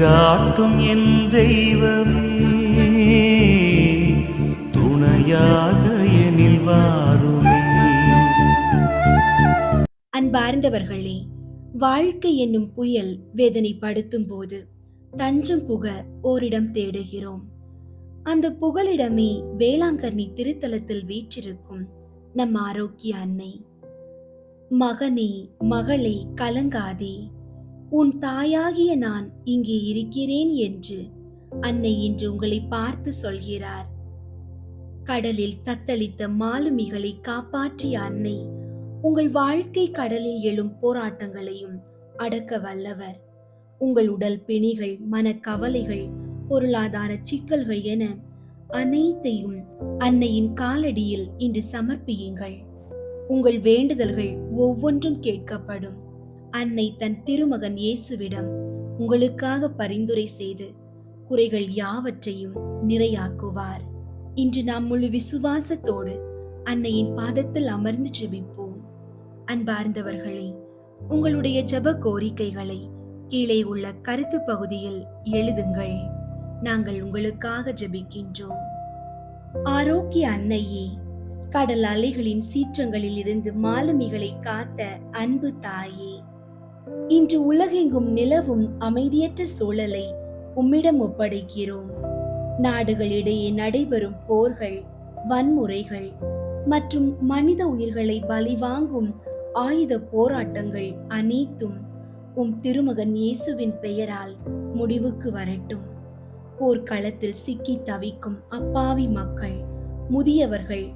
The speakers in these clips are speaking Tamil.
வழிகாட்டும் என் தெய்வமே, துணையாக எனில் வாருமே. அன்பார்ந்தவர்களே, வாழ்க்கை என்னும் புயல் வேதனைப்படுத்தும் போது தஞ்சம் புக ஓரிடம் தேடுகிறோம். அந்த புகலிடமே வேளாங்கண்ணி திருத்தலத்தில் வீற்றிருக்கும் நம் ஆரோக்கிய அன்னை. மகனே, மகளே, கலங்காதே, உன் தாயாகிய நான் இங்கே இருக்கிறேன் என்று அன்னை இன்று உங்களை பார்த்து சொல்கிறார். கடலில் தத்தளித்த மாலுமிகளை காப்பாற்றிய அன்னை உங்கள் வாழ்க்கை கடலில் எழும் போராட்டங்களையும் அடக்க வல்லவர். உங்கள் உடல் பிணிகள், மனக்கவலைகள், பொருளாதார சிக்கல்கள் என அனைத்தையும் அன்னையின் காலடியில் இன்று சமர்ப்பியுங்கள். உங்கள் வேண்டுதல்கள் ஒவ்வொன்றும் கேட்கப்படும். அன்னை தன் திருமகன் இயேசுவிடம் உங்களுக்காக பரிந்துரை செய்து குறைகள் யாவற்றையும் நிறையாக்குவார். இன்று நாம் முழு விசுவாசத்தோடு அன்னையின் பாதத்தில் அமர்ந்து ஜெபிப்போம். அன்பார்ந்தவர்களே, உங்களுடைய ஜெப கோரிக்கைகளை கீழே உள்ள கருத்து பகுதியில் எழுதுங்கள். நாங்கள் உங்களுக்காக ஜெபிக்கின்றோம். ஆரோக்கிய அன்னையே, கடல் அலைகளின் சீற்றங்களில் இருந்து மாலுமிகளை காத்த அன்பு தாயே, இன்று உலகெங்கும் நிலவும் அமைதியற்ற சூழலை உம்மிடம் ஒப்படைக்கிறோம். நாடுகளிடையே நடைபெறும் போர்கள், வன்முறைகள் மற்றும் மனித உயிர்களை பலிவாங்கும் ஆயுத போராட்டங்கள் அனைத்தும் உம் திருமகன் இயேசுவின் பெயரால் முடிவுக்கு வரட்டும். போர்க்களத்தில் சிக்கி தவிக்கும் அப்பாவி மக்கள், முதியவர்கள்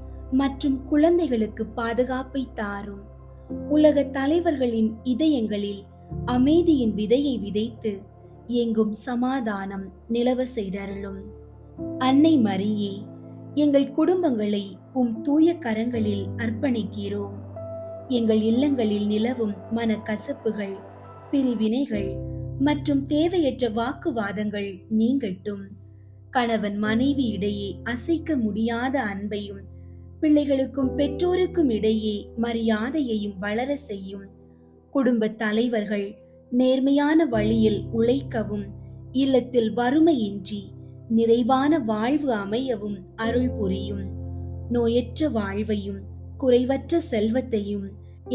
மற்றும் குழந்தைகளுக்கு பாதுகாப்பை தாரும். உலக தலைவர்களின் இதயங்களில் அமைதியின் விதையை விதைத்து எங்கும் சமாதானம் நிலவ செய்தருளும். அன்னை மரியே, எங்கள் குடும்பங்களை உம் தூய கரங்களில் அர்ப்பணிக்கிறோம். எங்கள் இல்லங்களில் நிலவும் மனக்கசப்புகள், பிரிவினைகள் மற்றும் தேவையற்ற வாக்குவாதங்கள் நீங்கட்டும். கணவன் மனைவி இடையே அசைக்க முடியாத அன்பையும், பிள்ளைகளுக்கும் பெற்றோருக்கும் இடையே மரியாதையையும் வளர செய்யும். குடும்ப தலைவர்கள் நேர்மையான வழியில் உழைக்கவும், இல்லத்தில் வறுமையின்றி நிறைவான வாழ்வு அமையவும் அருள் புரியும். நோயற்ற வாழ்வையும் குறைவற்ற செல்வத்தையும்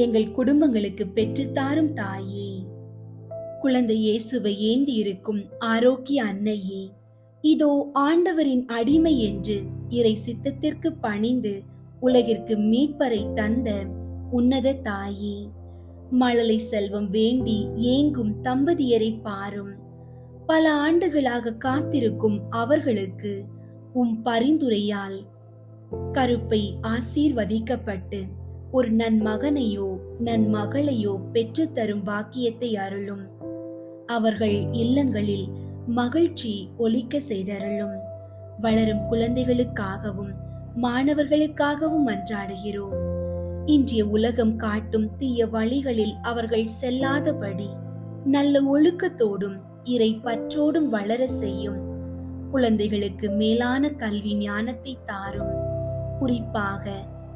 எங்கள் குடும்பங்களுக்கு பெற்றுத்தாரும் தாயே. குழந்தை இயேசுவை ஏந்தி இருக்கும் ஆரோக்கிய அன்னையே, இதோ ஆண்டவரின் அடிமை என்று இறை சித்தத்திற்கு பணிந்து உலகிற்கு மீட்பரை தந்த உன்னத தாயே, மழலை செல்வம் வேண்டி ஏங்கும் தம்பதியரை பாரும். பல ஆண்டுகளாக காத்திருக்கும் அவர்களுக்கு உம் பரிந்துரையால் கருப்பை ஆசீர்வதிக்கப்பட்டு ஒரு நன்மகனையோ நன்மகளையோ பெற்று தரும் பாக்கியத்தை அருளும். அவர்கள் இல்லங்களில் மகிழ்ச்சி ஒலிக்க செய்தருளும். வளரும் குழந்தைகளுக்காகவும் மாணவர்களுக்காகவும் மன்றாடுகிறோம். இன்றைய உலகம் காட்டும் தீய வழிகளில் அவர்கள் செல்லாதபடி நல்ல ஒழுக்கத்தோடும் இறை பற்றோடும் வளர செய்யும். குழந்தைகளுக்கு மேலான கல்வி ஞானத்தை தாரும். குறிப்பாக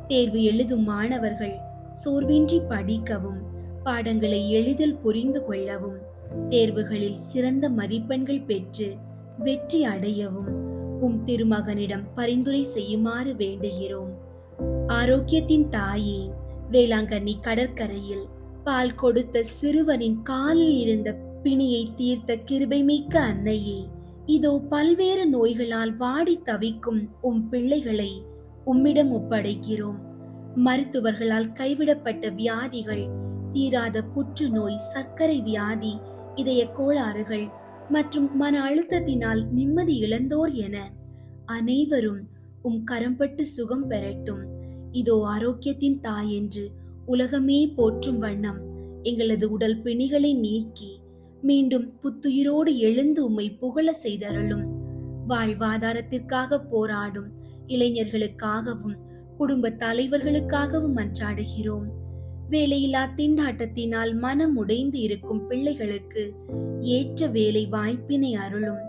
தேர்வு எழுதும் மாணவர்கள் சோர்வின்றி படிக்கவும், பாடங்களை எளிதில் புரிந்து கொள்ளவும், தேர்வுகளில் சிறந்த மதிப்பெண்கள் பெற்று வெற்றி அடையவும் உம் திருமகனிடம் பரிந்துரை செய்யுமாறு வேண்டுகிறோம். ஆரோக்கியத்தின் தாயே, வேளாங்கண்ணி கடற்கரையில் பால் கொடுத்த சிறுவனின் காலில் இருந்த பிணியை தீர்த்த கிருபை மிக்க அன்னையே, இதோ பல்வேறு நோய்களால் வாடி தவிக்கும் உம் பிள்ளைகளை உம்மிடம் ஒப்படைக்கிறோம். மருத்துவர்களால் கைவிடப்பட்ட வியாதிகள், தீராத புற்றுநோய், சர்க்கரை வியாதி, இதய கோளாறுகள் மற்றும் மன அழுத்தத்தினால் நிம்மதி இழந்தோர் என அனைவரும் உம் கரம்பட்டு சுகம் பெறட்டும். இதோ ஆரோக்கியத்தின் தாய் என்று உலகமே போற்றும் வண்ணம் எங்களது உடல் பிணிகளை நீக்கி மீண்டும் புத்துயிரோடு எழுந்து உம்மை புகழ செய்தருளும். வாழ்வாதாரத்திற்காக போராடும் இளைஞர்களுக்காகவும் குடும்ப தலைவர்களுக்காகவும் மன்றாடுகிறோம். வேலையில்லா திண்டாட்டத்தினால் மனம் உடைந்து இருக்கும் பிள்ளைகளுக்கு ஏற்ற வேலை வாய்ப்பினை அருளும்.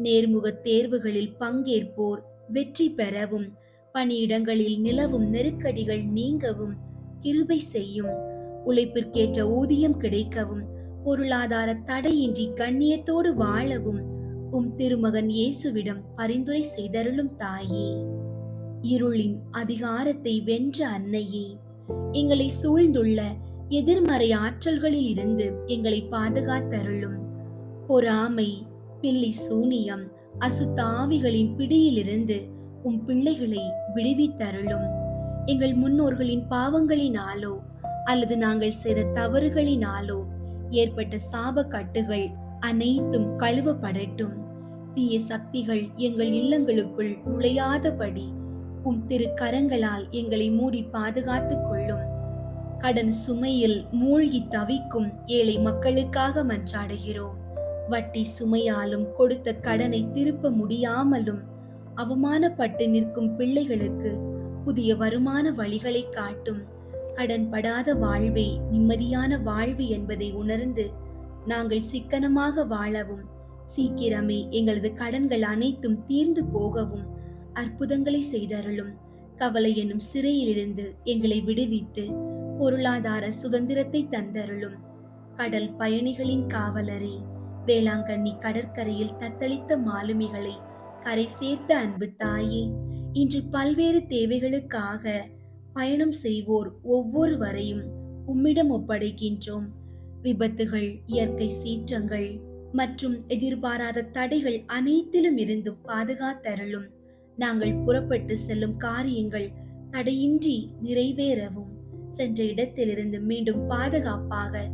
நேர்முக தேர்வுகளில் பங்கேற்போர் வெற்றி பெறவும், பணியிடங்களில் நிலவும் நெருக்கடிகள் நீங்கவும் கிருபை செய்யும். உழைப்பிற்கேற்ற ஊதியம் கிடைக்கவும், பொருளாதார தடையின்றி கண்ணியத்தோடு வாழவும் உம் திருமகன் இயேசுவிடம் பரிந்துரை செய்தருளும் தாயே. இருளின் அதிகாரத்தை வென்ற அன்னையே, எங்களை சூழ்ந்துள்ள எதிர்மறை ஆற்றல்களில் இருந்து எங்களை பாதுகாத்தருளும். பொறாமை, பில்லி சூனியம், அசுத்த ஆவிகளின் பிடியிலிருந்து உம் பிள்ளைகளை விடுவித்தருளும். எங்கள் முன்னோர்களின் பாவங்களினாலோ அல்லது நாங்கள் செய்த தவறுகளினாலோ ஏற்பட்ட சாப கட்டுகள் அனைத்தும் கழுவப்படட்டும். தீய சக்திகள் எங்கள் இல்லங்களுக்குள் நுழையாதபடி உம் திரு கரங்களால் எங்களை மூடி பாதுகாத்துக் கொள்ளும். கடன் சுமையில் மூழ்கி தவிக்கும் ஏழை மக்களுக்காக மன்றாடுகிறோம். வட்டி சுமையாலும் கொடுத்த கடனை திருப்ப முடியாமலும் அவமானப்பட்டு நிற்கும் பிள்ளைகளுக்கு புதிய வருமான வழிகளை காட்டும். கடன் படாத வாழ்வே நிம்மதியான வாழ்வு என்பதை உணர்ந்து நாங்கள் சிக்கனமாக வாழவும், சீக்கிரமே எங்களது கடன்கள் அனைத்தும் தீர்ந்து போகவும் அற்புதங்களை செய்தருளும். கவலை எனும் சிறையிலிருந்து எங்களை விடுவித்து பொருளாதார சுதந்திரத்தை தந்தருளும். கடல் பயணிகளின் காவலரே, வேளாங்கண்ணி கடற்கரையில் தத்தளித்த மாலுமிகளை கரை சேர்த்த அன்பு தாயே, இன்று பல்வேறு தேவைகளுக்காக பயணம் செய்வோர் ஒவ்வொருவரையும் உம்மிடம் ஒப்படைக்கின்றோம். விபத்துகள், இயற்கை சீற்றங்கள் மற்றும் எதிர்பாராத தடைகள் அனைத்திலும் இருந்தும் பாதுகாத்தருளும். நாங்கள் புறப்பட்டு செல்லும் காரியங்கள் தடையின்றி நிறைவேறவும், சென்ற இடத்திலிருந்து மீண்டும் பாதுகாப்பாக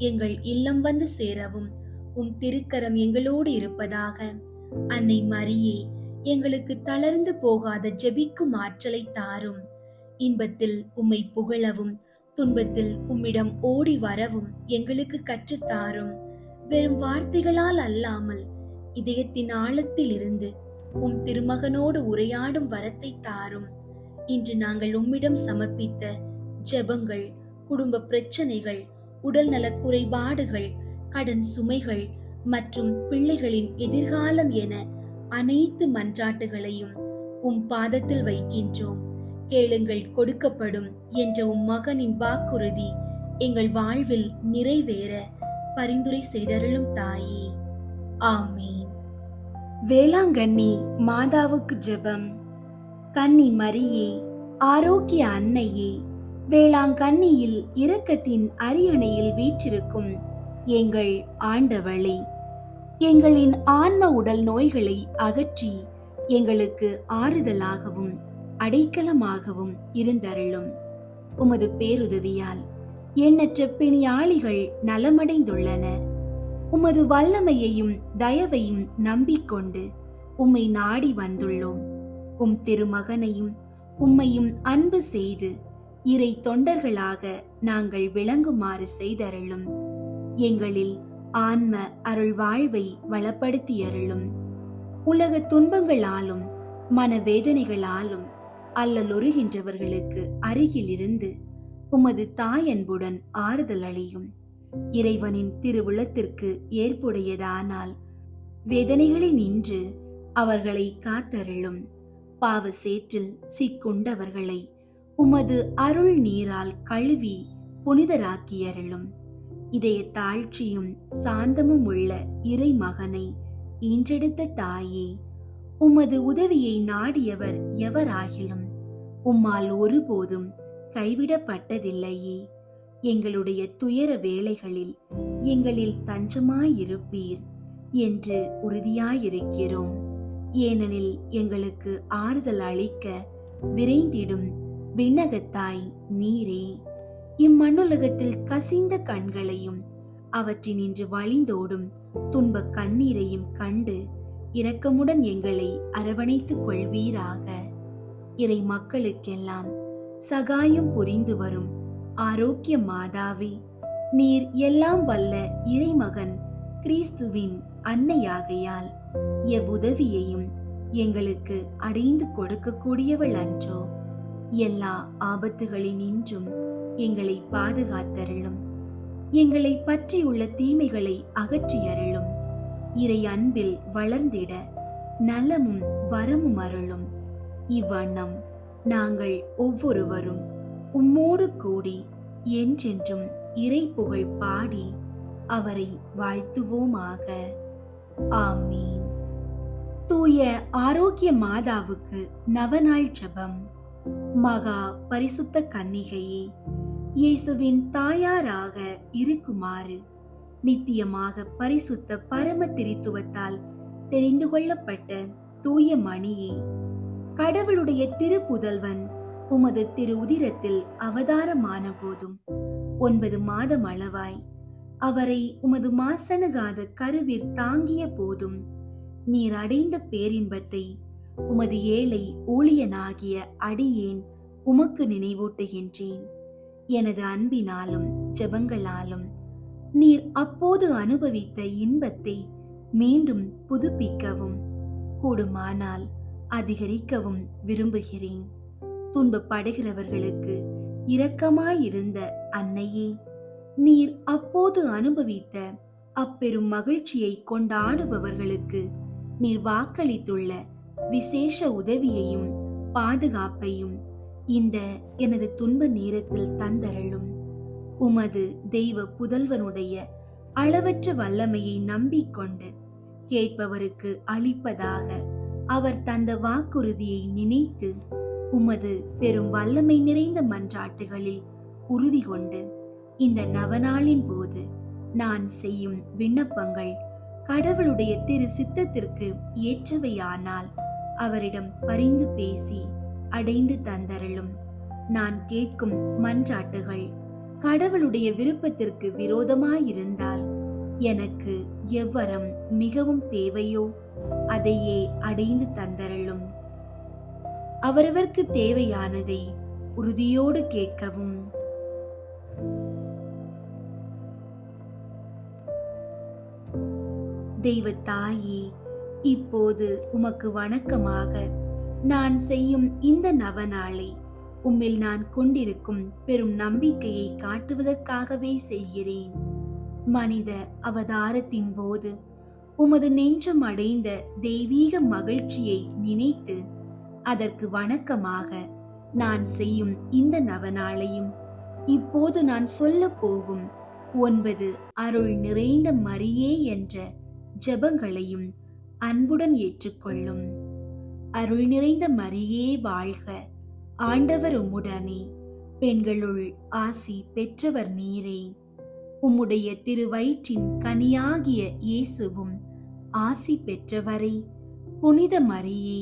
எங்கள் இல்லம் வந்து சேரவும் உம் திருக்கரம் எங்களோடு இருப்பதாக. அன்னை மரியே, எங்களுக்கு தளர்ந்து போகாத ஜெபிக்கும் ஆற்றலை தாரும். இன்பத்தில் உம்மை புகழவும், துன்பத்தில் உம்மிடம் ஓடி வரவும் எங்களுக்கு கற்றுத்தாரும். வெறும் வார்த்தைகளால் அல்லாமல் இதயத்தின் ஆழத்தில் இருந்து உம் திருமகனோடு உரையாடும் வரத்தை தாரும். இன்று நாங்கள் உம்மிடம் சமர்ப்பித்த ஜெபங்கள், குடும்ப பிரச்சனைகள், உடல் நல குறைபாடுகள், கடன் சுமைகள் மற்றும் பிள்ளைகளின் எதிர்காலம் என அனைத்து மன்றாட்டுகளையும் உம் பாதத்தில் வைக்கின்றோம். கேளுங்கள் கொடுக்கப்படும் என்ற உம் மகனின் வாக்குறுதி எங்கள் வாழ்வில் நிறைவேற பரிந்துரை செய்தருளும் தாயே. ஆமீன். வேளாங்கண்ணி மாதாவுக்கு ஜெபம். கன்னி மரியே, ஆரோக்கிய அன்னையே, வேளாங்கண்ணியில் இரக்கத்தின் அரியணையில் வீற்றிருக்கும் எங்கள் ஆண்டவளே, எங்களின் ஆன்ம உடல் நோய்களை அகற்றி எங்களுக்கு ஆறுதலாகவும் அடைக்கலமாகவும் இருந்தருளும். உமது பேருதவியால் எண்ணற்ற பிணியாளிகள் நலமடைந்துள்ளனர். உமது வல்லமையையும் தயவையும் நம்பிக்கொண்டு உம்மை நாடி வந்துள்ளோம். உம் திருமகனையும் உம்மையும் அன்பு செய்து இறை தொண்டர்களாக நாங்கள் விளங்குமாறு செய்தருளும். எங்களில் ஆன்ம அருள் வாழ்வை வளப்படுத்தியருளும். உலக துன்பங்களாலும் மனவேதனைகளாலும் அல்லலுறுகின்றவர்களுக்கு அருகில் இருந்து உமது தாயன்புடன் ஆறுதல் அளியும். இறைவனின் திருவுளத்திற்கு ஏற்புடையதானால் வேதனைகளை நின்று அவர்களை காத்தருளும். பாவ சேற்றில் சிக்குண்டவர்களை உமது அருள் நீரால் கழுவி புனிதராக்கியருளும். இதய தாழ்ச்சியும் சாந்தமும் உள்ள இறை மகனை ஈன்றெடுத்த தாயே, உமது உதவியை நாடியவர் எவராகிலும் உம்மால் ஒருபோதும் கைவிடப்பட்டதில்லையே. எங்களுடைய துயர வேளைகளில் எங்களில் தஞ்சமாயிருப்பீர் என்று உறுதியாயிருக்கிறோம். ஏனெனில் எங்களுக்கு ஆறுதல் அளிக்க விரைந்திடும் விண்ணகத்தாய் நீரே. இம்மண்ணுலகத்தில் கசிந்த கண்களையும் அவற்றினின்று வழிந்தோடும் துன்ப கண்ணீரையும் கண்டு இரக்கமுடன் எங்களை அரவணைத்துக் கொள்வீராக. இறை மக்களுக்கெல்லாம் சகாயம் புரிந்து வரும் ஆரோக்கிய மாதாவே, நீர் எல்லாம் வல்ல இறைமகன் கிறிஸ்துவின் அன்னையாகையால் எவ்வுதவியையும் எங்களுக்கு அடைந்து கொடுக்கக்கூடியவள் அன்றோ. எல்லா ஆபத்துகளினின்றும் எங்களை பாதுகாத்தருளும். எங்களை பற்றியுள்ள தீமைகளை அகற்றியருளும். இறை அன்பில் வளர்ந்திட நலமும் வரமும் அருளும். இவ்வண்ணம் நாங்கள் ஒவ்வொருவரும் உம்மோடு கூடி என்றென்றும் இறை புகழ் பாடி அவரை வாழ்த்துவோமாக. ஆமீன். தூய ஆரோக்கிய மாதாவுக்கு நவநாள் ஜெபம். மகா பரிசுத்த கன்னிகையே, இயேசுவின் தாயாராக இருக்குமாறு நித்தியமாக பரிசுத்த பரம திரித்துவத்தால் தெரிந்து கொள்ளப்பட்ட தூய மணியே, கடவுளுடைய திருப்புதல்வன் உமது திரு உதிரத்தில் அவதாரமான போதும் 9 மாதம் அளவாய் அவரை உமது மாசணுகாத கருவிற் தாங்கிய போதும் நீர் அடைந்த பேரின்பத்தை உமது ஏழை ஊழியனாகிய அடியேன் உமக்கு நினைவூட்டுகின்றேன். எனது அன்பினாலும் ஜெபங்களாலும் நீர் அப்போது அனுபவித்த இன்பத்தை மீண்டும் புதுப்பிக்கவும் கூடுமானால் அதிகரிக்கவும் விரும்புகிறேன். துன்பப்படுகிறவர்களுக்கு இரக்கமாயிருந்த அன்னையே, நீர் அப்போது அனுபவித்த அப்பெரும் மகிழ்ச்சியை கொண்டாடுபவர்களுக்கு நீர் வாக்களித்துள்ள விசேஷ உதவியையும் பாதுகாப்பையும் இந்த எனது துன்ப நேரத்தில் தந்தருளும். உமது தெய்வ புதல்வனுடைய அளவற்ற வல்லமையை நம்பிக்கொண்டு கேட்பவருக்கு அளிப்பதாக அவர் தந்த வாக்குறுதியை நினைத்து உமது பெரும் வல்லமை நிறைந்த மன்றாட்டுகளில் உறுதி கொண்டு இந்த நவநாளின் போது நான் செய்யும் விண்ணப்பங்கள் கடவுளுடைய திரு சித்தத்திற்கு ஏற்றவையானால் அவரிடம் பரிந்து பேசி அடைந்து தந்தருளும். நான் கேட்கும் மன்றாட்டுகள் கடவுளுடைய விருப்பத்திற்கு விரோதமாயிருந்தால் எனக்கு எவ்வரம் மிகவும் தேவையோ அதையே அடைந்து தந்தருளும். அவரவர்க்கு தேவையானதை உறுதியோடு கேட்கவும். தெய்வ தாயே, இப்போது உமக்கு வணக்கமாக நான் செய்யும் இந்த நவநாளை உம்மில் நான் கொண்டிருக்கும் பெரும் நம்பிக்கையை காட்டுவதற்காகவே செய்கிறேன். மனித அவதாரத்தின் போது உமது நெஞ்சம் அடைந்த தெய்வீக மகிழ்ச்சியை நினைத்து அதற்கு வணக்கமாக நான் செய்யும் இந்த நவநாளையும் இப்போது நான் சொல்ல போகும் 9 அருள் நிறைந்த மரியே என்ற ஜெபங்களையும் அன்புடன் ஏற்றுக்கொள்ளும். அருள் நிறைந்த மரியே வாழ்க, ஆண்டவர் உம்முடனே, பெண்களுள் ஆசி பெற்றவர் நீரே. உம்முடைய திருவயிற்றின் கனியாகிய இயேசுவும் ஆசி பெற்றவரே. புனித மரியே,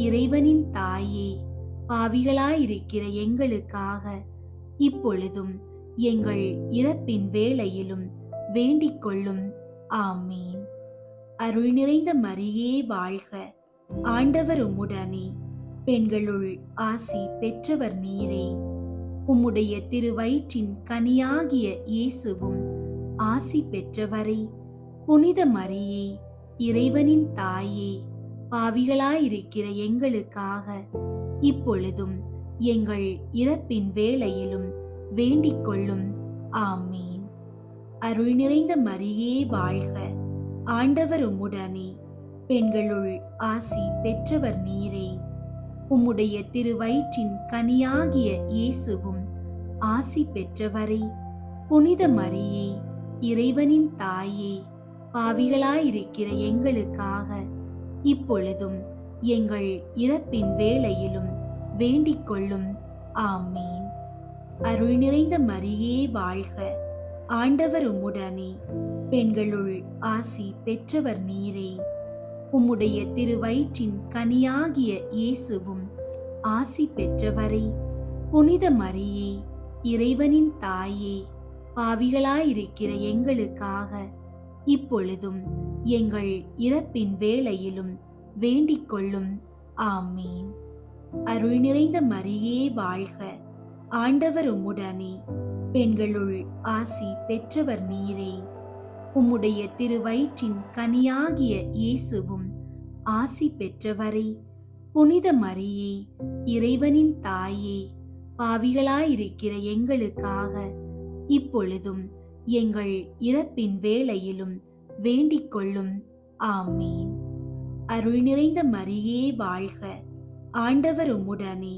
இறைவனின் தாயே, பாவிகளாயிருக்கிற எங்களுக்காக இப்பொழுதும் எங்கள் இறப்பின் வேளையிலும் வேண்டிக் கொள்ளும். ஆமீன். அருள் நிறைந்த மரியே வாழ்க, ஆண்டவர் உம்முடனே, பெண்களுள் ஆசி பெற்றவர் நீரே. உம்முடைய திருவயிற்றின் கனியாகிய இயேசுவும் ஆசி பெற்றவரே. புனித மரியே, இறைவனின் தாயே, பாவிகளாயிருக்கிற எங்களுக்காக இப்பொழுதும் எங்கள் இறப்பின் வேளையிலும் வேண்டிக் கொள்ளும். ஆமீன். அருள் நிறைந்த மரியே வாழ்க, ஆண்டவர் உம்முடனே, பெண்களுள் ஆசி பெற்றவர் நீரே. உம்முடைய திருவயிற்றின் கனியாகிய இயேசுவும் ஆசி பெற்றவரே. புனித மரியே, இறைவனின் தாயே, பாவிகளாயிருக்கிற எங்களுக்காக இப்பொழுதும் எங்கள் இறப்பின் வேளையிலும் வேண்டிக் கொள்ளும். ஆமீன். அருள் நிறைந்த மரியே வாழ்க, ஆண்டவர் உம்முடனே, பெண்களுள் ஆசி பெற்றவர் நீரே. உம்முடைய திருவயிற்றின் கனியாகிய இயேசுவும் ஆசி பெற்றவரே. புனித மரியே, இறைவனின் தாயே, பாவிகளாயிருக்கிற எங்களுக்காக இப்பொழுதும் எங்கள் இறப்பின் வேளையிலும் வேண்டிக் கொள்ளும். ஆமீன். அருள் நிறைந்த மரியே வாழ்க, ஆண்டவர் உம்முடனே, பெண்களுள் ஆசி பெற்றவர் நீரே. உம்முடைய திருவயிற்றின் கனியாகிய இயேசுவும் ஆசி பெற்றவரே. புனித மரியே, இறைவனின் தாயே, பாவிகளாயிருக்கிற எங்களுக்காக இப்பொழுதும் எங்கள் இறப்பின் வேளையிலும் வேண்டிக் கொள்ளும். ஆமீன். அருள் நிறைந்த மரியே வாழ்க, ஆண்டவர் உம்முடனே,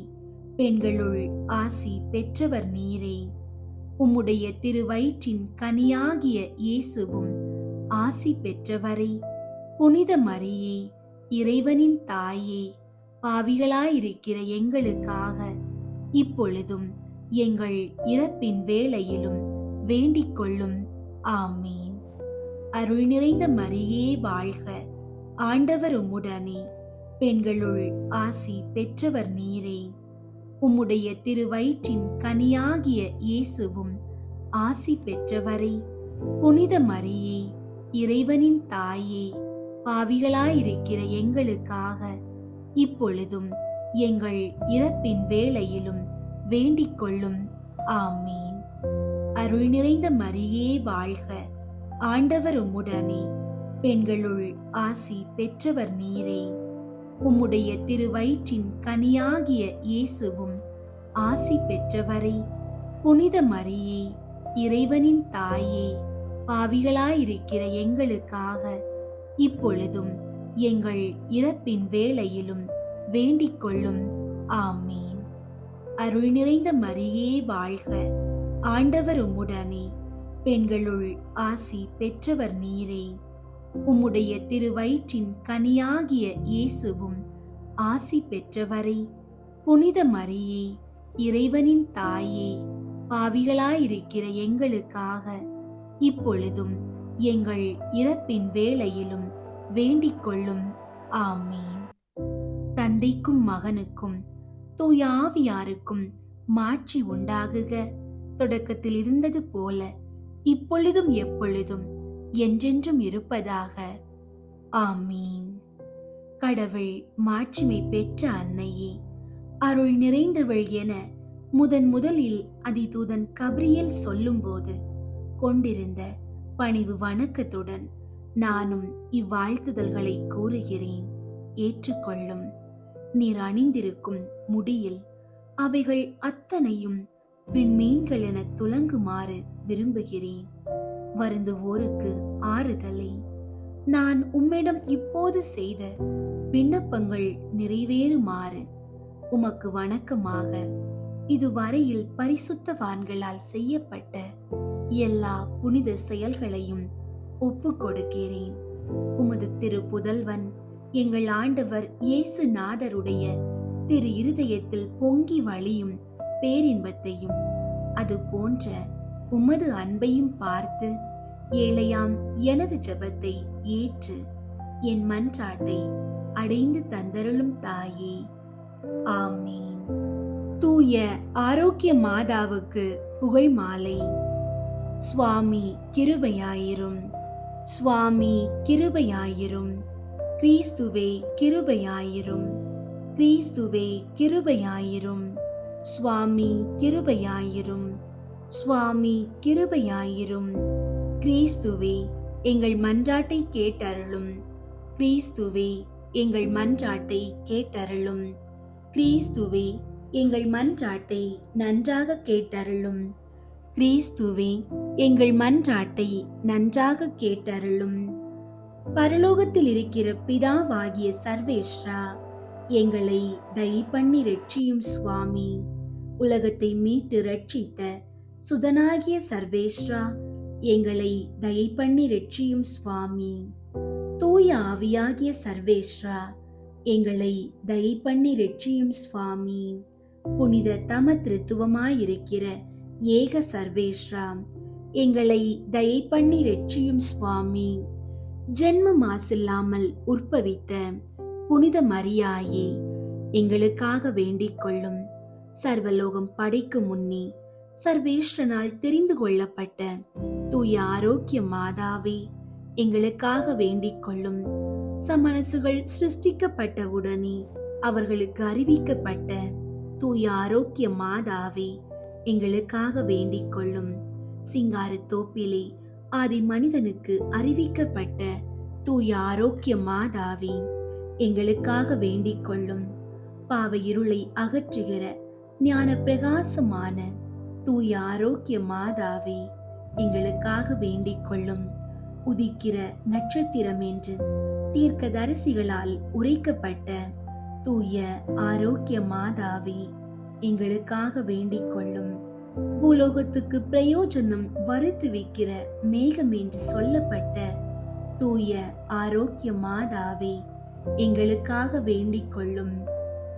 பெண்களுள் ஆசி பெற்றவர் நீரே. உம்முடைய திருவயிற்றின் கனியாகிய இயேசுவும் ஆசி பெற்றவரே. புனித மரியே, இறைவனின் தாயே, பாவிகளாயிருக்கிற எங்களுக்காக இப்பொழுதும் எங்கள் இறப்பின் வேளையிலும் வேண்டிக் கொள்ளும். ஆமீன். அருள் நிறைந்த மரியே வாழ்க, ஆண்டவர் உம்முடனே, பெண்களுள் ஆசி பெற்றவர் நீரே. உம்முடைய திருவயிற்றின் கனியாகிய இயேசுவும் ஆசி பெற்றவரே. புனித மரியே, இறைவனின் தாயே, பாவிகளாயிருக்கிற எங்களுக்காக இப்பொழுதும் எங்கள் இறப்பின் வேளையிலும் வேண்டிக் கொள்ளும். ஆமீன். அருள் நிறைந்த மரியே வாழ்க, ஆண்டவர் உம்முடனே, பெண்களுள் ஆசி பெற்றவர் நீரே. உம்முடைய திருவயிற்றின் கனியாகிய இயேசுவும் ஆசி பெற்றவரே. புனித மரியே, இறைவனின் தாயே, பாவிகளாயிருக்கிற எங்களுக்காக இப்பொழுதும் எங்கள் இறப்பின் வேளையிலும் வேண்டிக் கொள்ளும். ஆமீன். அருள் நிறைந்த மரியே வாழ்க, ஆண்டவர் உம்முடனே, பெண்களுள் ஆசி பெற்றவர் நீரே. உம்முடைய திருவயிற்றின் கனியாகிய இயேசுவும் ஆசி பெற்றவரே. புனித மரியே, இறைவனின் தாயே, பாவிகளாயிருக்கிற எங்களுக்காக இப்பொழுதும் எங்கள் இறப்பின் வேளையிலும் வேண்டிக் கொள்ளும். ஆமீன். தந்தைக்கும் மகனுக்கும் தூய ஆவியாருக்கும் மாட்சி உண்டாகுக. தொடக்கத்தில் இருந்தது போல இப்பொழுதும் எப்பொழுதும் என்றென்றும் இருப்பதாக. ஆமீன். கடவுள் மாட்சிமை பெற்ற அன்னையே, அருள் நிறைந்தவள் என முதலில் அதிதூதன் கபிரியேல் சொல்லும்போது கொண்டிருந்த பணிவு வணக்கத்துடன் நானும் இவ்வாழ்த்துதல்களை கூறுகிறேன். ஏற்றுக்கொள்ளும். நீர் அணிந்திருக்கும் முடியில் அவைகள் அத்தனையும் விண்மீன்கள் என துலங்குமாறு விரும்புகிறேன். வருந்துவோருக்கு ஆறுதலை நான் உம்மிடம் இப்போது செய்த விண்ணப்பங்கள் நிறைவேறுமாறு உமக்கு வணக்கமாக இதுவரையில் பரிசுத்தவான்களால் செய்யப்பட்ட எல்லா புனித செயல்களையும் ஒப்பு கொடுக்கிறேன். உமது திரு புதல்வன் எங்கள் ஆண்டவர் இயேசு நாதருடைய திரு இருதயத்தில் பொங்கி வழியும் பேரின்பத்தையும் அது போன்ற உமது அன்பையும் பார்த்து ஏழையாம் எனது ஜெபத்தை ஏற்று என் மன்றாட்டை அடைந்து தந்தருளும் தாயே. ஆமீன். தூய ஆரோக்கிய மாதாவுக்கு புகழ் மாலை. சுவாமி கிருபையாயிரும். சுவாமி கிருபையாயிரும். கிறிஸ்துவே கிருபையாயிரும். கிறிஸ்துவே கிருபையாயிரும். சுவாமி கிருபையாயிரும். சுவாமி கிருபையாயிரும். கிறிஸ்துவே எங்கள் மன்றாட்டை கேட்டருளும். கிறிஸ்துவே எங்கள் மன்றாட்டை கேட்டருளும். கிறிஸ்துவே எங்கள் மன்றாட்டை நன்றாக கேட்டருளும். கிறிஸ்துவே எங்கள் மன்றாட்டை நன்றாக கேட்டருளும். பரலோகத்தில் இருக்கிற பிதாவாகிய சர்வேஸ்வரா, எங்களை தயை பண்ணி ரட்சியும் சுவாமி. உலகத்தை மீட்டு ரட்சித்த சுதனாகிய சர்வேஸ்வரா, எங்களை தயை பண்ணி ரட்சியும் சுவாமி. தூய ஆவியாகிய சர்வேஸ்வரா, எங்களை தயை பண்ணி ரட்சியும் சுவாமி. புனித தம திருத்துவமாயிருக்கிற ஏக சர்வேஸ்வரா, எங்களை தயை பண்ணி ரட்சியும் சுவாமி. ஜென்ம மாசில்லாமல் உற்பவித்த புனித மரியாயே, எங்களுக்காக வேண்டிக் கொள்ளும். சர்வலோகம் படைக்கும் முன்னே சர்வேஸ்வரனால் தெரிந்து கொள்ளப்பட்ட தூய ஆரோக்கிய மாதாவே, எங்களுக்காக வேண்டிக் கொள்ளும். சமனசுகள் சிருஷ்டிக்கப்பட்டவுடனே அவர்களுக்கு அறிவிக்கப்பட்ட தூய ஆரோக்கிய மாதாவே, எங்களுக்காக வேண்டிக் கொள்ளும். சிங்கார தோப்பிலே ஆதி மனிதனுக்கு அறிவிக்கப்பட்ட தூய ஆரோக்கிய மாதாவே, எங்களுக்காக வேண்டிக் கொள்ளும். பாவ இருளை அகற்றுகிற ஞான பிரகாசமான தூய ஆரோக்கிய மாதாவே, எங்களுக்காக வேண்டிக் கொள்ளும். உதிக்கிற நட்சத்திரம் என்று தீர்க்கதரிசிகளால் உரைக்கப்பட்ட தூய ஆரோக்கிய மாதாவே, எங்களுக்காக வேண்டிக் கொள்ளும். பூலோகத்துக்கு பிரயோஜனம் வறுத்து வைக்கிற மேகம் என்று சொல்லப்பட்ட தூய ஆரோக்கிய மாதாவே, எங்களுக்காக வேண்டிக் கொள்ளும்.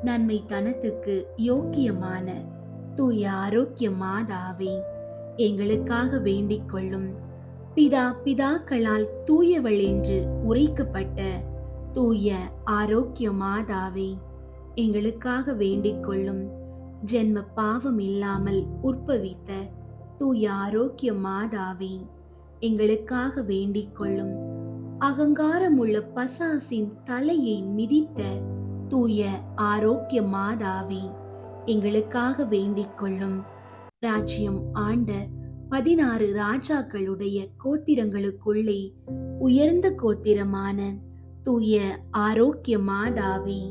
நன்மை தனத்துக்கு யோக்கியமான தூய ஆரோக்கிய மாதாவே, எங்களுக்காக வேண்டிக் கொள்ளும். பிதாக்களால் தூயவள் என்று உரைக்கப்பட்ட தூய ஆரோக்கிய மாதாவே, எங்களுக்காக வேண்டிக் கொள்ளும். ஜென்ம பாவம் இல்லாமல் உற்பவித்த தூய ஆரோக்கிய மாதாவே, எங்களுக்காக வேண்டிக் கொள்ளும். அகங்காரமுள்ள பசாசின் தலையை மிதித்த தூய ஆரோக்கிய மாதாவே, எங்களுக்காக வேண்டிக் கொள்ளும். ராஜ்யம் ஆண்ட 16 ராஜாக்களுடைய கோத்திரங்களுக்குள்ளே உயர்ந்த கோத்திரமான தூய ஆரோக்கிய மாதாவே,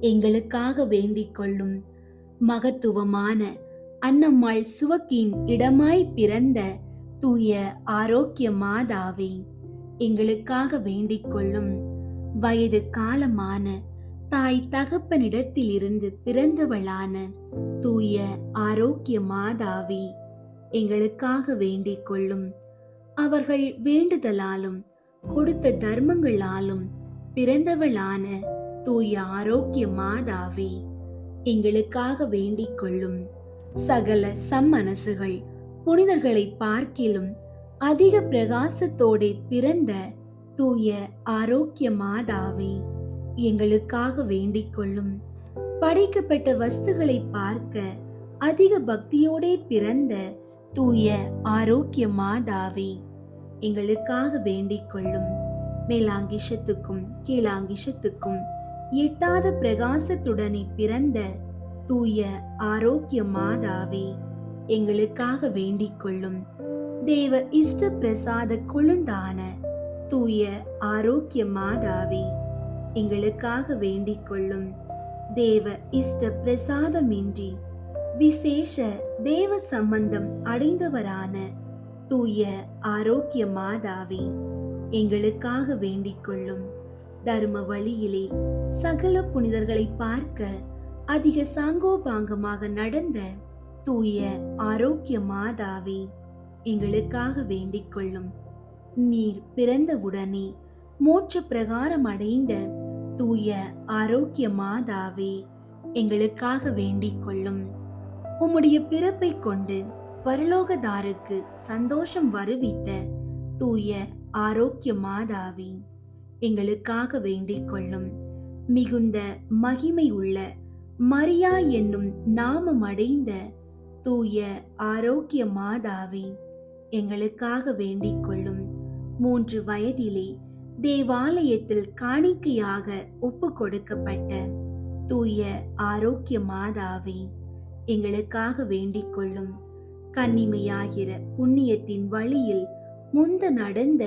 எங்களுக்காக வேண்டிக் கொள்ளும். மகத்துவமான அன்னம்மாள் சுவக்கின் இடமாய் பிறந்த தூய ஆரோக்கிய மாதாவே, எங்களுக்காக வேண்டிக் கொள்ளும். வயது காலமான தாய் தகப்பனிடத்திலிருந்து பிறந்தவளான தூய ஆரோக்கிய மாதாவே, எங்களுக்காக வேண்டிக் கொள்ளும். அவர்கள் வேண்டுதலாலும் கொடுத்த தர்மங்களாலும் பிறந்தவளான தூய ஆரோக்கிய மாதாவே, எங்களுக்காக வேண்டிக் கொள்ளும். சகல சம்மனசுகள் புனிதர்களை பார்க்கிலும் அதிக பிரகாசத்தோடு பிறந்த தூய ஆரோக்கிய மாதாவே, எங்களுக்காக வேண்டிக் கொள்ளும். படைக்கப்பட்ட வஸ்துகளை பார்க்க அதிக பக்தியோடே பிறந்த தூய ஆரோக்கிய மாதாவே, எங்களுக்காக வேண்டிக் கொள்ளும். மேலாங்கிஷத்துக்கும் கீழாங்கிஷத்துக்கும் எட்டாத பிரகாசத்துடனே பிறந்த தூய ஆரோக்கிய மாதாவே, எங்களுக்காக வேண்டிக் கொள்ளும். தேவ இஷ்ட பிரசாத கொழுந்தான தூய ஆரோக்கிய மாதாவே, எங்களுக்காக வேண்டிக் கொள்ளும். தேவ இஷ்ட பிரசாதமின்றி விசேஷ தேவ சம்பந்தம் அடைந்தவரான தூய ஆரோக்கிய மாதாவே, எங்களுக்காக வேண்டிக் கொள்ளும். தர்ம வழியிலே சகல புனிதர்களை பார்க்க அதிக சாங்கோபாங்கமாக நடந்த தூய ஆரோக்கிய மாதாவே, எங்களுக்காக வேண்டிக் கொள்ளும். நீர் பிறந்தவுடனே மோட்ச பிரகாரம் அடைந்த தூய ஆரோக்கிய மாதாவே, எங்களுக்காக வேண்டிக் கொள்ளும். உம்முடைய பிறப்பை கொண்டு பரலோகதாருக்கு சந்தோஷம் வருவித்த தூய ஆரோக்கிய மாதாவே, எங்களுக்காக வேண்டிக் கொள்ளும். மிகுந்த மகிமை உள்ள மரியா என்னும் நாமம் அடைந்த தூய ஆரோக்கிய மாதாவே, எங்களுக்காக வேண்டிக் கொள்ளும். 3 வயதிலே தேவாலயத்தில் காணிக்கையாக ஒப்பு கொடுக்கப்பட்ட தூய ஆரோக்கிய மாதாவே, எங்களுக்காக வேண்டிக் கொள்ளும். கன்னிமையாகிற புண்ணியத்தின் வழியில் முந்த நடந்த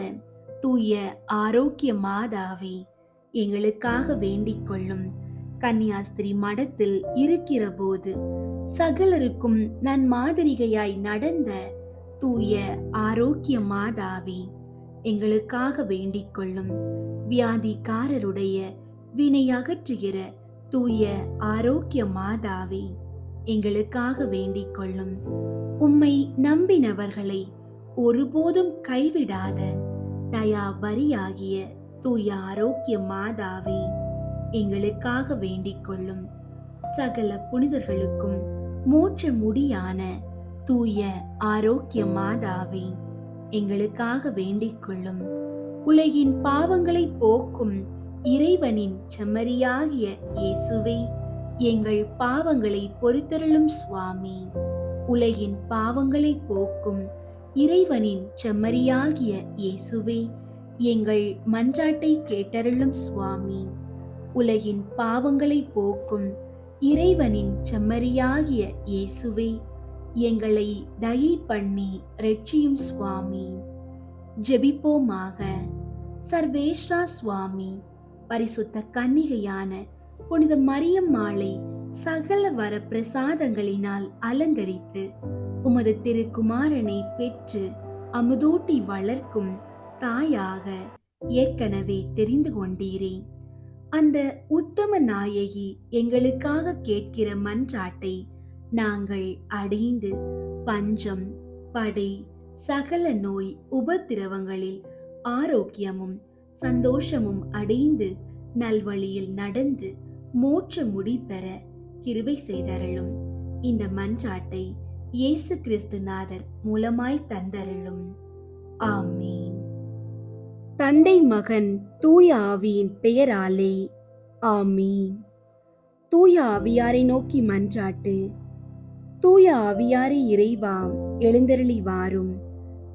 தூய ஆரோக்கிய மாதாவே, எங்களுக்காக வேண்டிக் கொள்ளும். கன்னியாஸ்திரி மடத்தில் இருக்கிற போது சகலருக்கும் நன்மாதிரிகையாய் நடந்த தூய ஆரோக்கிய மாதாவே, எங்களுக்காக வேண்டிக் கொள்ளும். வியாதிக்காரருடைய வினை அகற்றுகிற தூய ஆரோக்கிய மாதாவே, எங்களுக்காக வேண்டிக் கொள்ளும். உம்மை நம்பினவர்களை ஒருபோதும் கைவிடாத தயாபரியாகிய தூய ஆரோக்கிய மாதாவே, எங்களுக்காக வேண்டிக் கொள்ளும். சகல புனிதர்களுக்கும் மோட்ச முடியான தூய ஆரோக்கிய மாதாவே, எங்களுக்காக வேண்டிக் கொள்ளும். உலகின் பாவங்களை போக்கும் இறைவனின் செம்மறியாகிய இயேசுவே, எங்கள் பாவங்களை பொறுத்தருளும் சுவாமி. உலகின் பாவங்களை போக்கும் இறைவனின் செம்மறியாகிய இயேசுவே, எங்கள் மன்றாட்டை கேட்டருளும் சுவாமி. உலகின் பாவங்களை போக்கும் இறைவனின் செம்மறியாகிய இயேசுவே, எங்களை தயை பண்ணி ரட்சியும் சுவாமி. ஜெபிப்போமாக. சர்வேஸ்வரா சுவாமி, பரிசுத்த கன்னிகையான புனித மரியம்மாளை சகல வர பிரசாதங்களினால் அலங்கரித்து உமது திருக்குமாரனை பெற்று அமுதூட்டி வளர்க்கும் தாயாக ஏற்கனவே தெரிந்து கொண்டீரே. அந்த உத்தம நாயகி எங்களுக்காக கேட்கிற மன்றாட்டை நாங்கள் அடைந்து பஞ்சம், படை, சகல நோய் உபத்திரவங்களில் ஆரோக்கியமும் சந்தோஷமும் அடைந்து நல்வழியில் நடந்து மோட்ச முடி பெற கிருபை செய்தருளும். இந்த மன்றாட்டை இயேசு கிறிஸ்துநாதர் மூலமாய் தந்தருளும். ஆமீன். தந்தை, மகன், தூய ஆவியின் பெயராலே ஆமீன். தூய ஆவியாரை நோக்கி மன்றாட்டு. தூய ஆவியாரே இறைவா, எழுந்தருளி வாரும்.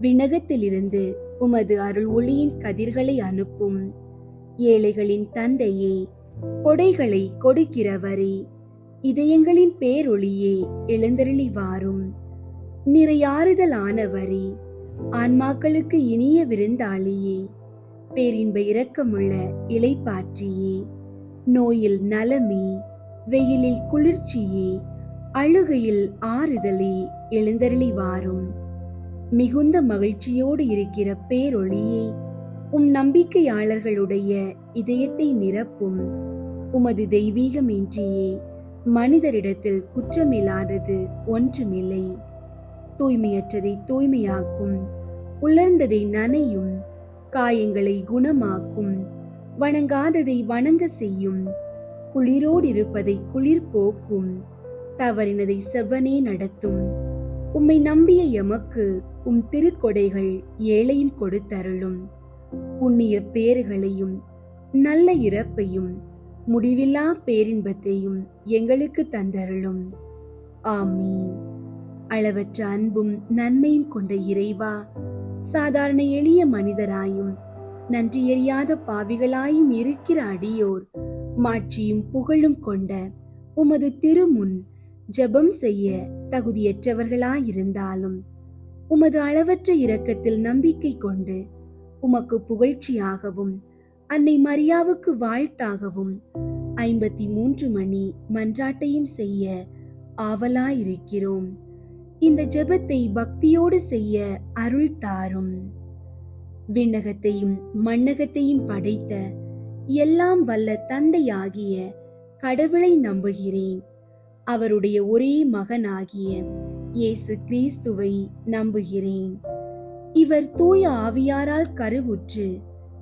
விண்ணகத்திலிருந்து உமது அருள் ஒளியின் கதிர்களை அனுப்பும். ஏழைகளின் தந்தையே, கொடைகளை கொடுக்கிறவரே, இதயங்களின் பேரொளியே, எழுந்தருளி வாரும். நிறையாறுதலானவரே, ஆன்மாக்களுக்கு இனிய விருந்தாளியே, பேரின்ப இரக்கமுள்ள இளைப்பாற்றியே, நோயில் நலமே, வெயிலில் குளிர்ச்சியே, அழுகையில் ஆறுதலே, எழுந்தருளி வாரும். மிகுந்த மகிழ்ச்சியோடு இருக்கிற பேரொளியே, உம் நம்பிக்கையாளர்களுடைய இதயத்தை நிரப்பும். உமது தெய்வீகமின்றியே மனிதரிடத்தில் குற்றமில்லாதது ஒன்றுமில்லை. தூய்மையற்றதை தூய்மையாக்கும், உலர்ந்ததை நனையும், காயங்களை குணமாக்கும், வணங்காததை வணங்க செய்யும், குளிரோடு இருப்பதை குளிர் போக்கும், தவறினதை செவ்வனே நடத்தும். உம்மை நம்பிய எமக்கு உம் திருக்கொடைகள் ஏழையும் கொடுத்தருளும். புண்ணிய பேறுகளையும் நல்ல இறப்பையும் முடிவில்லா பேரின்பத்தையும் எங்களுக்கு தந்தருளும். ஆமீன். அளவற்ற அன்பும் நன்மையும் கொண்ட இறைவா, சாதாரண எளிய மனிதராயும் நன்றியறியாத பாவிகளாயும் இருக்கிற அடியோர் மாட்சியும் புகழும் கொண்ட உமது திருமுன் ஜெபம் செய்ய தகுதியற்றவர்களாயிருந்தாலும் உமது அளவற்ற இரக்கத்தில் நம்பிக்கை கொண்டு உமக்கு புகழ்ச்சியாகவும் அன்னை மரியாவுக்கு வாழ்த்தாகவும் 53 மணி மன்றாட்டையும் செய்ய ஆவலாயிருக்கிறோம். இந்த ஜெபத்தை பக்தியோடு செய்ய அருள் தாரும். விண்ணகத்தையும் மண்ணகத்தையும் படைத்த எல்லாம் வல்ல தந்தையாகிய கடவுளை நம்புகிறேன். அவருடைய ஒரே மகனாகிய இயேசு கிறிஸ்துவை நம்புகிறேன். இவர் தூய ஆவியாரால் கருவுற்று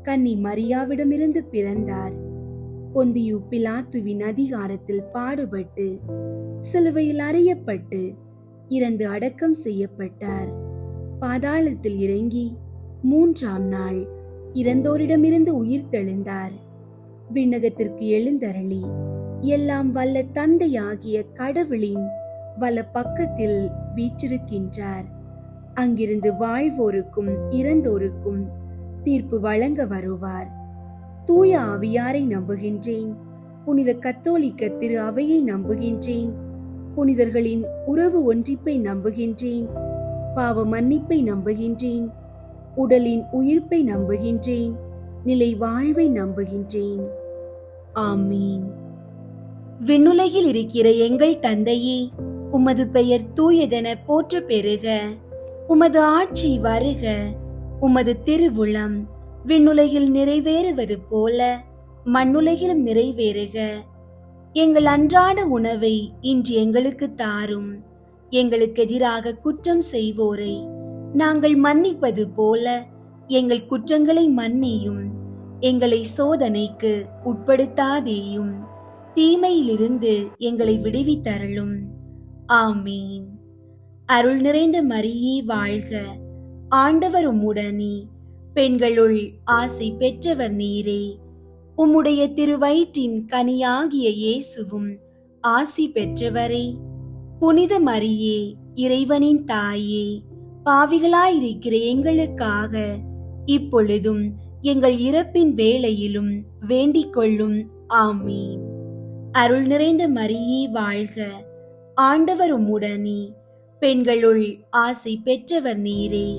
கன்னி மரியாவிடமிருந்து பிறந்தார். பொந்தியு பிலாத்துவின் அதிகாரத்தில் பாடுபட்டு சிலுவையில் அறையப்பட்டு இறந்து அடக்கம் செய்யப்பட்டார். பாதாளத்தில் இறங்கி 3ஆம் நாள் இறந்தோரிடமிருந்து உயிர்த்தெழுந்தார். விண்ணகத்திற்கு எழுந்தருளி எல்லாம் வல்ல தந்தையாகிய கடவுளின் வல பக்கத்தில் வீற்றிருக்கின்றார். அங்கிருந்து வாழ்வோருக்கும் இறந்தோருக்கும் தீர்ப்பு வழங்க வருவார். தூய ஆவியாரை நம்புகின்றேன். புனித கத்தோலிக்க திரு அவையை நம்புகின்றேன். புனிதர்களின் உறவு ஒன்றிப்பை நம்புகின்றேன். பாவ மன்னிப்பை நம்புகின்றேன். உடலின் உயிர்ப்பை நம்புகின்றேன். நிலை வாழ்வை நம்புகின்றேன். ஆமீன். விண்ணுலகில் இருக்கிற எங்கள் தந்தையே, உமது பெயர் தூயதென போற்ற பெறுக. உமது ஆட்சி வருக. உமது திருவுளம் விண்ணுலகில் நிறைவேறுவது போல மண்ணுலகிலும் நிறைவேறுக. எங்கள் அன்றாட உணவை இன்று எங்களுக்கு தாரும். எங்களுக்கு எதிராக குற்றம் செய்வோரை நாங்கள் மன்னிப்பது போல எங்கள் குற்றங்களை மன்னியும். எங்களை சோதனைக்கு உட்படுத்தாதேயும், தீமையிலிருந்து எங்களை விடுவித்தருளும். ஆமீன். அருள் நிறைந்த மரியே வாழ்க. ஆண்டவர் உம்முடனே, பெண்களுள் ஆசை பெற்றவர் நீரே. உம்முடைய திருவயிற்றின் கனியாகிய இயேசுவும் ஆசி பெற்றவரே. புனித மரியே, இறைவனின் தாயே, பாவிகளாயிருக்கிற எங்களுக்காக இப்பொழுதும் எங்கள் இறப்பின் வேளையிலும் வேண்டிக் கொள்ளும். ஆமீன். அருள் நிறைந்த மரியே வாழ்க. ஆண்டவர் உம்முடனே, பெண்களுள் ஆசை பெற்றவர் நீரே.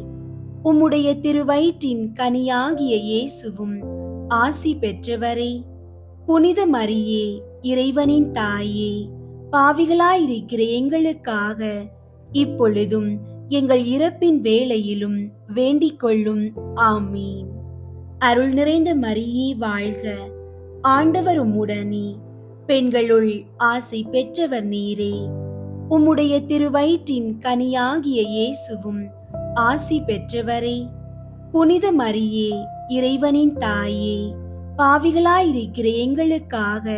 உம்முடைய திருவயிற்றின் கனியாகிய இயேசுவும் ஆசி பெற்றவரே. புனித மரியே, இறைவனின் தாயே, பாவிகளாயிருக்கிற எங்களுக்காக இப்பொழுதும் எங்கள் இறப்பின் வேளையிலும் வேண்டிக் கொள்ளும். ஆமீன். அருள் நிறைந்த மரியே வாழ்க. ஆண்டவர் உம்முடனே, பெண்களுள் ஆசை பெற்றவர் நீரே. உம்முடைய திருவயிற்றின் கனியாகிய இயேசுவும் ஆசி பெற்றவரே. புனித மரியே, இறைவனின் தாயே, பாவிகளாயிருக்கிற எங்களுக்காக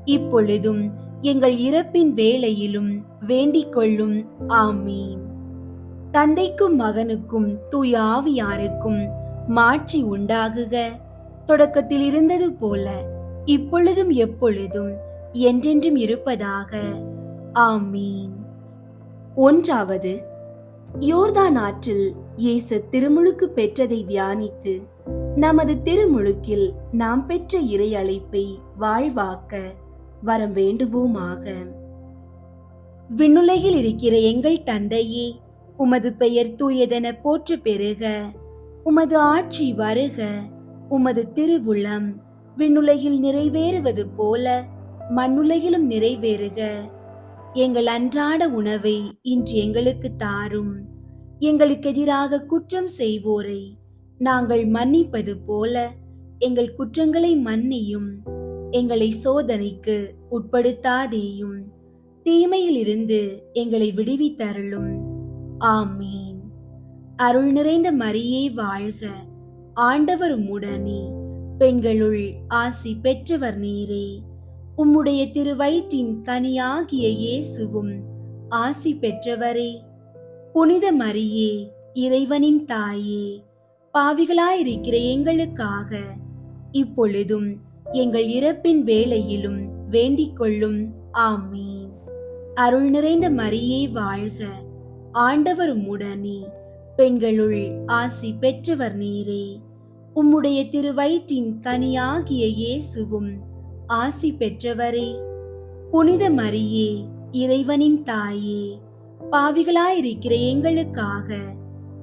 இப்பொழுதும் எங்கள் இறப்பின் வேளையிலும் வேண்டிக் கொள்ளும். ஆமீன். தந்தைக்கும் மகனுக்கும் தூய ஆவியாருக்கும் மாட்சி உண்டாகுக. தொடக்கத்தில் இருந்தது போல இப்பொழுதும் எப்பொழுதும் என்றென்றும் இருப்பதாக. ஆமீன். ஒன்றாவது, யோர்தான் ஆற்றில் இயேசு திருமுழுக்கு பெற்றதை தியானித்து நமது திருமுழுக்கில் நாம் பெற்ற இறை அழைப்பை வாழ்வாக்க வரம் வேண்டுவோமாக. விண்ணுலகில் இருக்கிற எங்கள் தந்தையே, உமது பெயர் தூயதென போற்ற பெறுக. உமது ஆட்சி வருக. உமது திருவுளம் விண்ணுலகில் நிறைவேறுவது போல மண்ணுலகிலும் நிறைவேறுக. எங்கள் அன்றாட உணவை இன்று எங்களுக்கு தாரும். எங்களுக்கு எதிராக குற்றம் செய்வோரை நாங்கள் மன்னிப்பது போல எங்கள் குற்றங்களை மன்னியும். எங்களை சோதனைக்கு உட்படுத்தாதேயும், தீமையிலிருந்து எங்களை விடுவித்தருளும். ஆமீன். அருள் நிறைந்த மரியே வாழ்க. ஆண்டவர் உம்முடனே, பெண்களுள் ஆசி பெற்றவர் நீரே. உம்முடைய திருவயிற்றின் கனியாகிய இயேசுவும் ஆசி பெற்றவரே. புனித மரியே, இறைவனின் தாயே, பாவிகளாயிருக்கிற எங்களுக்காக இப்பொழுதும் எங்கள் இறப்பின் வேளையிலும் வேண்டிக் கொள்ளும். ஆமீன். அருள் நிறைந்த மரியே வாழ்க. ஆண்டவர் உம்முடனே, பெண்களுள் ஆசி பெற்றவர் நீரே. உம்முடைய திருவயிற்றின் கனியாகிய இயேசுவும் ஆசி பெற்றவரே. புனித மரியே, இறைவனின் தாயே, பாவிகளாயிருக்கிற எங்களுக்காக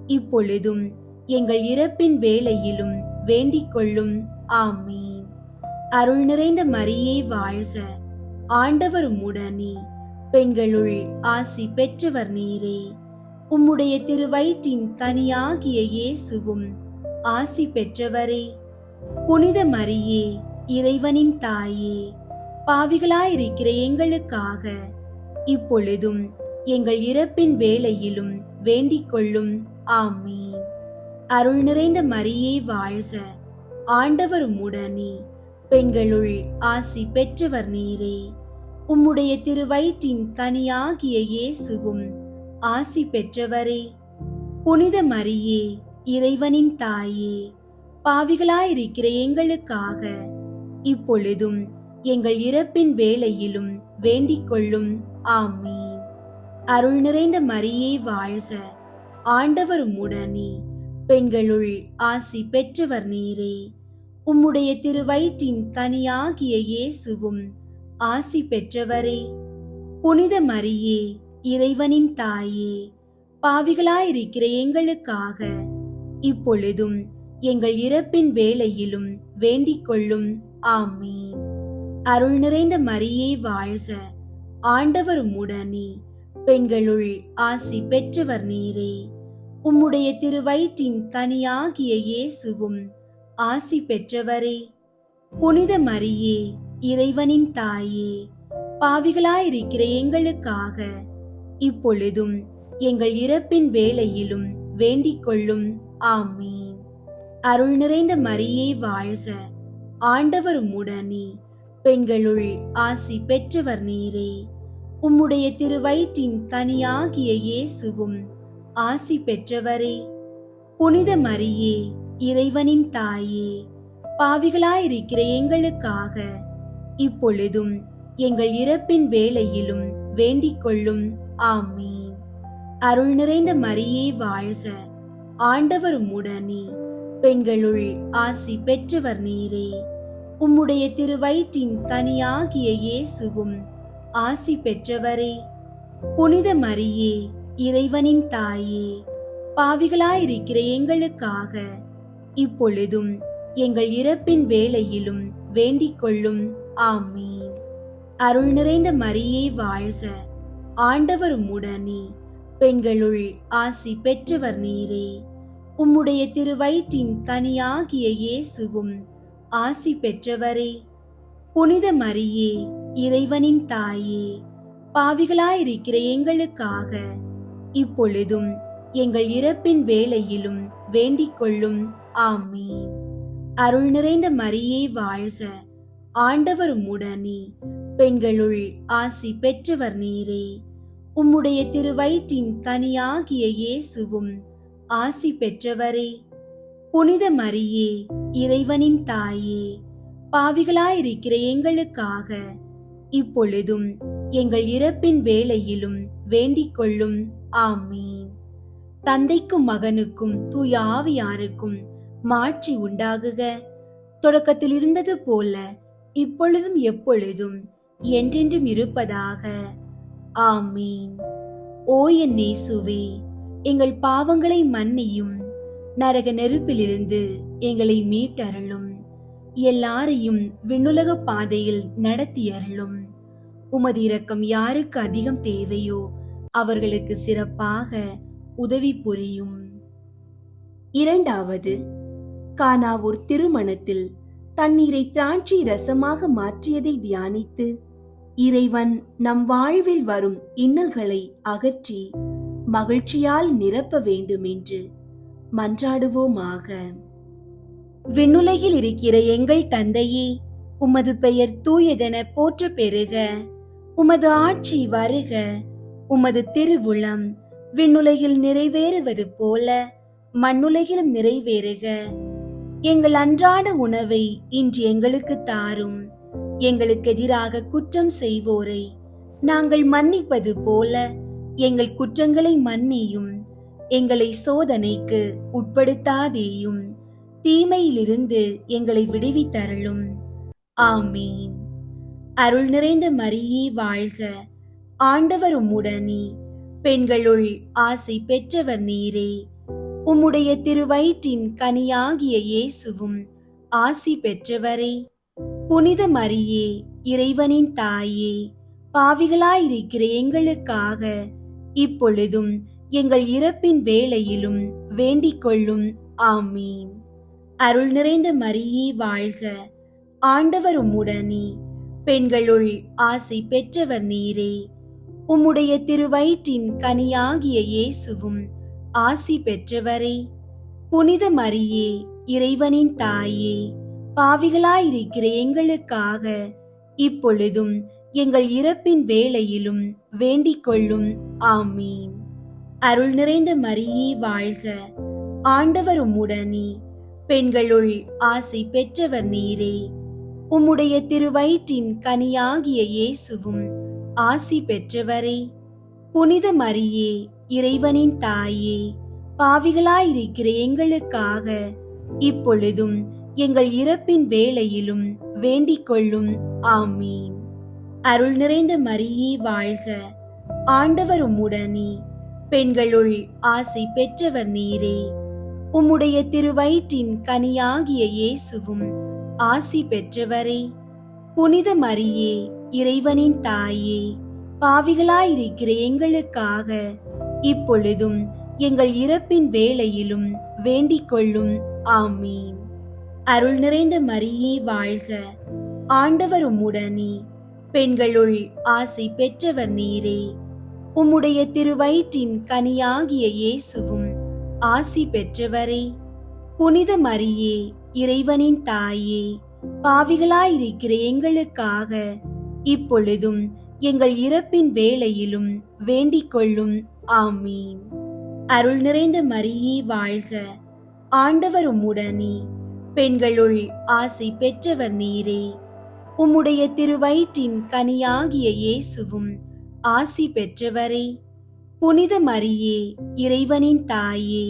இப்பொழுதும் எங்கள் இறப்பின் வேளையிலும் வேண்டிக் கொள்ளும். ஆமீன். அருள் நிறைந்த மரியே வாழ்க. ஆண்டவர் உம்முடனே, பெண்களுள் ஆசி பெற்றவர் நீரே. உம்முடைய திருவயிற்றின் கனியாகிய இயேசுவும் ஆசி பெற்றவரே. புனித மரியே, இறைவனின் தாயே, பாவிகளாயிருக்கிற எங்களுக்காக இப்பொழுதும் எங்கள் இறப்பின் வேளையிலும் வேண்டிக் கொள்ளும். ஆமீன். அருள் நிறைந்த மரியே வாழ்க. ஆண்டவர் உம்முடனே, பெண்களுள் ஆசி பெற்றவர் நீரே. உம்முடைய திருவயிற்றின் கனியாகிய இயேசுவும் ஆசி பெற்றவரே. புனித மரியே, இறைவனின் தாயே, பாவிகளாயிருக்கிற எங்களுக்காக இப்பொழுதும் எங்கள் இறப்பின் வேளையிலும் வேண்டிக் கொள்ளும். ஆமீன். அருள் நிறைந்த மரியே வாழ்க. ஆண்டவர் உம்முடனே, பெண்களுள் ஆசி பெற்றவர் நீரே. உம்முடைய திருவயிற்றின் கனியாகிய இயேசுவும் ஆசி பெற்றவரே. புனித மரியே, இறைவனின் தாயே, பாவிகளாயிருக்கிற எங்களுக்காக இப்பொழுதும் எங்கள் இறப்பின் வேளையிலும் வேண்டிக் கொள்ளும். ஆமீன். அருள் நிறைந்த மரியே வாழ்க. ஆண்டவர் உம்முடனே, பெண்களுள் ஆசி பெற்றவர் நீரே. உம்முடைய திருவயிற்றின் கனியாகிய இயேசுவும் ஆசி பெற்றவரே. புனித மரியே, இறைவனின் தாயே, பாவிகளாயிருக்கிற எங்களுக்காக இப்பொழுதும் எங்கள் இறப்பின் வேளையிலும் வேண்டிக் கொள்ளும். ஆமீன். அருள் நிறைந்த மரியே வாழ்க. ஆண்டவர் உம்முடனே, பெண்களுள் ஆசி பெற்றவர் நீரே. உம்முடைய திருவயிற்றின் கனியாகிய இயேசுவும் ஆசி பெற்றவரே. புனித மரியே, இறைவனின் தாயே, பாவிகளாயிருக்கிற எங்களுக்காக இப்பொழுதும் எங்கள் இறப்பின் வேளையிலும் வேண்டிக் கொள்ளும். ஆமீன். அருள் நிறைந்த மரியே வாழ்க. ஆண்டவர் உம்முடனே, பெண்களுள் ஆசி பெற்றவர் நீரே. உம்முடைய திருவயிற்றின் கனியாகிய இயேசுவும் ஆசி பெற்றவரே. புனித மரியே, இறைவனின் தாயே, பாவிகளாயிருக்கிற எங்களுக்காக இப்பொழுதும் எங்கள் இறப்பின் வேளையிலும் வேண்டிக் கொள்ளும். ஆமீன். அருள் நிறைந்த மரியே வாழ்க. ஆண்டவர் உம்முடனே, பெண்களுள் ஆசி பெற்றவர் நீரே. உம்முடைய திருவயிற்றின் கனியாகிய இயேசுவும் ஆசி பெற்றவரே. புனித மரியே, இறைவனின் தாயே, பாவிகளாயிருக்கிற எங்களுக்காக இப்பொழுதும் எங்கள் இறப்பின் வேளையிலும் வேண்டிக் கொள்ளும். ஆமீன். அருள் நிறைந்த மரியே வாழ்க, ஆண்டவர் உம்முடனே, பெண்களுள் ஆசி பெற்றவர் நீரே. உம்முடைய திருவயிற்றின் கனியாகிய இயேசுவும் ஆசி பெற்றவரே. புனித மரியே, இறைவனின் தாயே, பாவிகளாயிருக்கிற எங்களுக்காக இப்பொழுதும் எங்கள் இறப்பின் வேளையிலும் வேண்டிக் கொள்ளும். ஆமீன். தந்தைக்கும் மகனுக்கும் தூய ஆவியாருக்கும் மாட்சி உண்டாகுக. தொடக்கத்தில் இருந்தது போல இப்பொழுதும் எப்பொழுதும் என்றென்றும் இருப்பதாக. ஆமீன். ஓ என் இயேசுவே, எங்கள் பாவங்களை மன்னியும், நரக நெருப்பிலிருந்து எங்களை மீட்டருளும், எல்லாரையும் விண்ணுலக பாதையில் நடத்தியருளும். உமது இரக்கம் யாருக்கு அதிகம் தேவையோ அவர்களுக்கு சிறப்பாக உதவி புரியும். இரண்டாவது, கானாவூர் திருமணத்தில் தண்ணீரை திராட்சை ரசமாக மாற்றியதை தியானித்து இறைவன் நம் வாழ்வில் வரும் இன்னல்களை அகற்றி மகிழ்ச்சியால் நிரப்ப வேண்டும் என்று மன்றாடுவோமாக. விண்ணுலகில் இருக்கிற எங்கள் தந்தையே, உமது பெயர் தூயதென போற்ற பெறுக. உமது ஆட்சி வருக. உமது திருவுளம் விண்ணுலகில் நிறைவேறுவது போல மண்ணுலகிலும் நிறைவேறுக. எங்கள் அன்றாட உணவை இன்று எங்களுக்கு தாரும். எங்களுக்கு எதிராக குற்றம் செய்வோரை நாங்கள் மன்னிப்பது போல எங்கள் குற்றங்களை மன்னியும். எங்களை சோதனைக்கு உட்படுத்தாதேயும், தீமையிலிருந்து எங்களை விடுவித்தருளும். ஆமீன். அருள் நிறைந்த மரியே வாழ்க, ஆண்டவர் உம்முடனே, பெண்களுள் ஆசி பெற்றவர் நீரே. உம்முடைய திருவயிற்றின் கனியாகிய இயேசுவும் ஆசி பெற்றவரே. புனித மரியே, இறைவனின் தாயே, பாவிகளாயிருக்கிற எங்களுக்காக இப்பொழுதும் எங்கள் இறப்பின் வேளையிலும் வேண்டிக் கொள்ளும். ஆமீன். அருள் நிறைந்த மரியே வாழ்க, ஆண்டவர் உம்முடனே, பெண்களுள் ஆசி பெற்றவர் நீரே. உம்முடைய திருவயிற்றின் கனியாகிய இயேசுவும் ஆசி பெற்றவரே. புனித மரியே, இறைவனின் தாயே, பாவிகளாயிருக்கிற எங்களுக்காக இப்பொழுதும் எங்கள் இறப்பின் வேளையிலும் வேண்டிக் கொள்ளும். ஆமீன். அருள் நிறைந்த மரியே வாழ்க, ஆண்டவர் உம்முடனே, பெண்களுள் ஆசி பெற்றவர் நீரே. உம்முடைய திருவயிற்றின் கனியாகிய இயேசுவும் ஆசி பெற்றவரே. புனித மரியே, இறைவனின் தாயே, பாவிகளாயிருக்கிற எங்களுக்காக இப்பொழுதும் எங்கள் இறப்பின் வேளையிலும் வேண்டிக் கொள்ளும். ஆமீன். அருள் நிறைந்த மரியே வாழ்க, ஆண்டவர் உம்முடனே, பெண்களுள் ஆசி பெற்றவர் நீரே. உம்முடைய திருவயிற்றின் கனியாகிய இயேசுவும் ஆசி பெற்றவரே. புனித மரியே, இறைவனின் தாயே, பாவிகளாயிருக்கிற எங்களுக்காக இப்பொழுதும் எங்கள் இறப்பின் வேளையிலும் வேண்டிக் கொள்ளும். ஆமீன். அருள் நிறைந்த மரியே வாழ்க, ஆண்டவர் உம்முடனே, பெண்களுள் ஆசி பெற்றவர் நீரே. உம்முடைய திருவயிற்றின் கனியாகிய இயேசுவும் ஆசி பெற்றவரே. புனித மரியே, இறைவனின் தாயே, பாவிகளாயிருக்கிற எங்களுக்காக இப்பொழுதும் எங்கள் இறப்பின் வேளையிலும் வேண்டிக் கொள்ளும். ஆமீன். அருள் நிறைந்த மரியே வாழ்க, ஆண்டவர் உம்முடனே, பெண்களுள் ஆசி பெற்றவர் நீரே. உம்முடைய திருவயிற்றின் கனியாகிய இயேசுவும் ஆசி பெற்றவரே. புனித மரியே, இறைவனின் தாயே,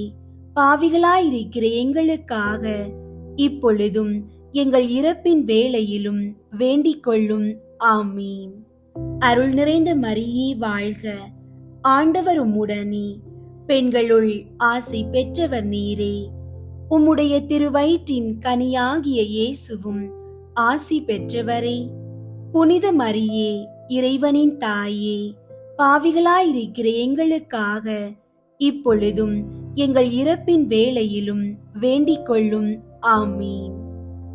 பாவிகளாயிருக்கிற எங்களுக்காக இப்பொழுதும் எங்கள் இறப்பின் வேளையிலும் வேண்டிக் கொள்ளும். ஆமீன். அருள் நிறைந்த மரியே வாழ்க, ஆண்டவர் உம்முடனே, பெண்களுள் ஆசி பெற்றவர் நீரே. உம்முடைய திருவயிற்றின் கனியாகிய இயேசுவும் ஆசி பெற்றவரே. புனித மரியே, இறைவனின் தாயே, பாவிகளாயிருக்கிற எங்களுக்காக இப்பொழுதும் எங்கள் இறப்பின் வேளையிலும் வேண்டிக் கொள்ளும். ஆமீன்.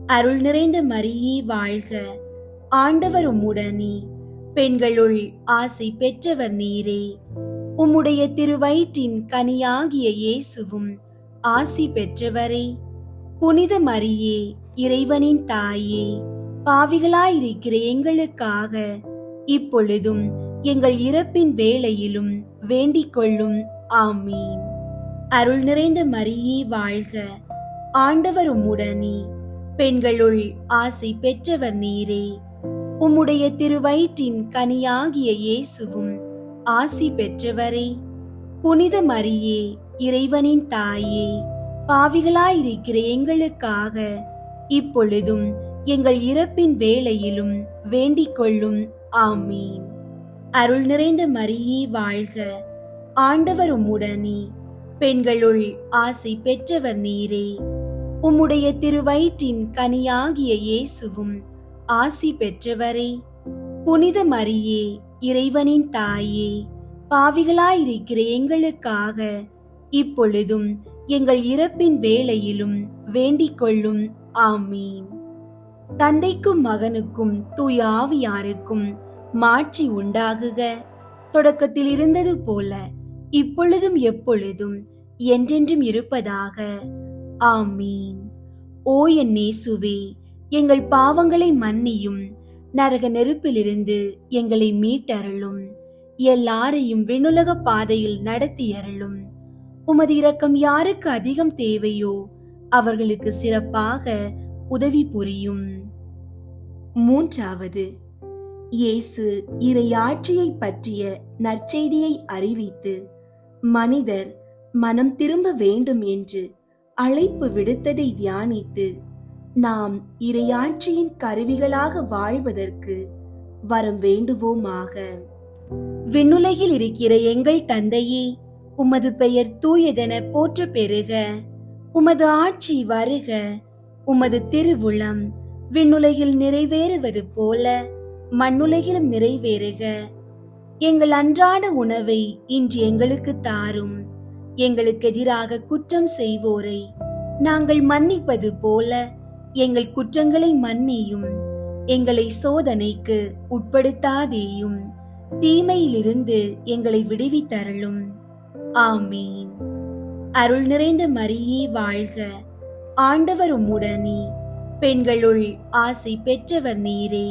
அருள் நிறைந்த மரியே வாழ்க, ஆண்டவர் உம்முடனே, பெண்களுள் ஆசி பெற்றவர் நீரே. உம்முடைய திருவயிற்றின் கனியாகிய இயேசுவும் ஆசி பெற்றவரே. புனித மரியே, இறைவனின் தாயே, பாவிகளாயிருக்கிற எங்களுக்காக இப்பொழுதும் எங்கள் இறப்பின் வேளையிலும் வேண்டிக் கொள்ளும். ஆமீன். அருள் நிறைந்த மரியே வாழ்க, ஆண்டவர் உம்முடனே. பெண்களுள் ஆசி பெற்றவர் நீரே. உம்முடைய திருவயிற்றின் கனியாகிய இயேசுவும் ஆசி பெற்றவரே. புனித மரியே, இறைவனின் தாயே, பாவிகளாயிருக்கிற எங்களுக்காக இப்பொழுதும் எங்கள் இறப்பின் வேளையிலும் வேண்டிக் கொள்ளும். ஆமீன். அருள் நிறைந்த மரியே வாழ்க, ஆண்டவர் உம்முடனே. பெண்களுள் ஆசி பெற்றவர் நீரே. உம்முடைய திருவயிற்றின் கனியாகிய இயேசுவும் ஆசி பெற்றவரே. புனித மரியே, இறைவனின் தாயே, பாவிகளாயிருக்கிற எங்களுக்காக இப்பொழுதும் எங்கள் இறப்பின் வேளையிலும் வேண்டிக் கொள்ளும். ஆமீன். தந்தைக்கும் மகனுக்கும் தூய ஆவியாருக்கும் மாட்சி உண்டாகுக. தொடக்கத்தில் இருந்தது போல இப்பொழுதும் எப்பொழுதும் என்றென்றும் இருப்பதாக. ஆமீன். ஓ என் இயேசுவே, எங்கள் பாவங்களை மன்னியும், நரக நெருப்பிலிருந்து எங்களை மீட்டருளும், எல்லாரையும் விண்ணுலக பாதையில் நடத்தியருளும். உமது இரக்கம் யாருக்கு அதிகம் தேவையோ அவர்களுக்கு சிறப்பாக உதவி புரியும். மூன்றாவது, இயேசு இறையாட்சியை பற்றிய நற்செய்தியை அறிவித்து மனிதர் மனம் திரும்ப வேண்டும் என்று அழைப்பு விடுத்ததை தியானித்து நாம் இறையாட்சியின் கருவிகளாக வாழ்வதற்கு வரம் வேண்டுவோமாக. விண்ணுலகில் இருக்கிற எங்கள் தந்தையே, உமது பெயர் தூயதென போற்ற பெறுக. உமது ஆட்சி வருக. உமது திருவுளம் விண்ணுலகில் நிறைவேறுவது போல மண்ணுலகிலும் நிறைவேறுக. எங்கள் அன்றாட உணவை இன்று எங்களுக்கு தாரும். எங்களுக்கு எதிராக குற்றம் செய்வோரை நாங்கள் மன்னிப்பது போல எங்கள் குற்றங்களை மன்னியும். எங்களை சோதனைக்கு உட்படுத்தாதேயும், தீமையிலிருந்து எங்களை விடுவித்தருளும். ஆமீன். அருள் நிறைந்த மரியே வாழ்க, ஆண்டவர் உம்முடனே. பெண்களுள் ஆசி பெற்றவர் நீரே.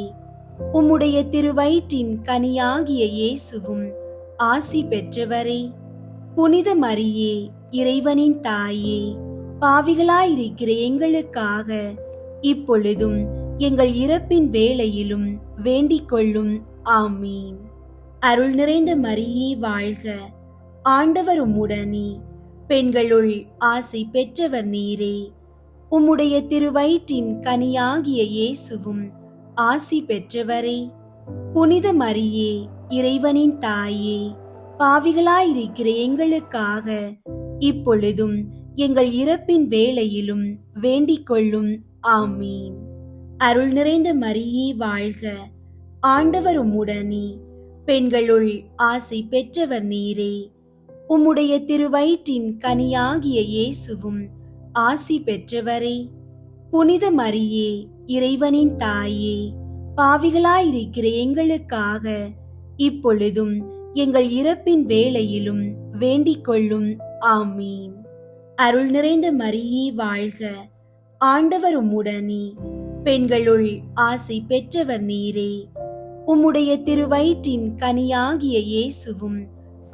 உம்முடைய திருவயிற்றின் கனியாகிய இயேசுவும் ஆசி பெற்றவரே. புனித மரியே, இறைவனின் தாயே, பாவிகளாயிருக்கிற எங்களுக்காக இப்பொழுதும் எங்கள் இறப்பின் வேளையிலும் வேண்டிக் கொள்ளும். ஆமீன். அருள் நிறைந்த மரியே வாழ்க, ஆண்டவர் உம்முடனே. பெண்களுள் ஆசி பெற்றவர் நீரே. உம்முடைய திருவயிற்றின் கனியாகிய இயேசுவும் ஆசி பெற்றவரே. புனித மரியே, இறைவனின் தாயே, பாவிகளாயிருக்கிற எங்களுக்காக இப்பொழுதும் எங்கள் இறப்பின் வேளையிலும் வேண்டிக் கொள்ளும். ஆமீன். அருள் நிறைந்த மரியே வாழ்க, ஆண்டவர் உம்முடனே. பெண்களுள் ஆசி பெற்றவர் நீரே. உம்முடைய திருவயிற்றின் கனியாகிய இயேசுவும் ஆசி பெற்றவரே. புனித மரியே, இறைவனின் தாயே, பாவிகளாயிருக்கிற எங்களுக்காக இப்பொழுதும் எங்கள் இறப்பின் வேளையிலும் வேண்டிக் கொள்ளும். ஆமீன். அருள் நிறைந்த மரியே வாழ்க, ஆண்டவர் உம்முடனே. பெண்களுள் ஆசி பெற்றவர் நீரே. உம்முடைய திருவயிற்றின் கனியாகிய இயேசுவும்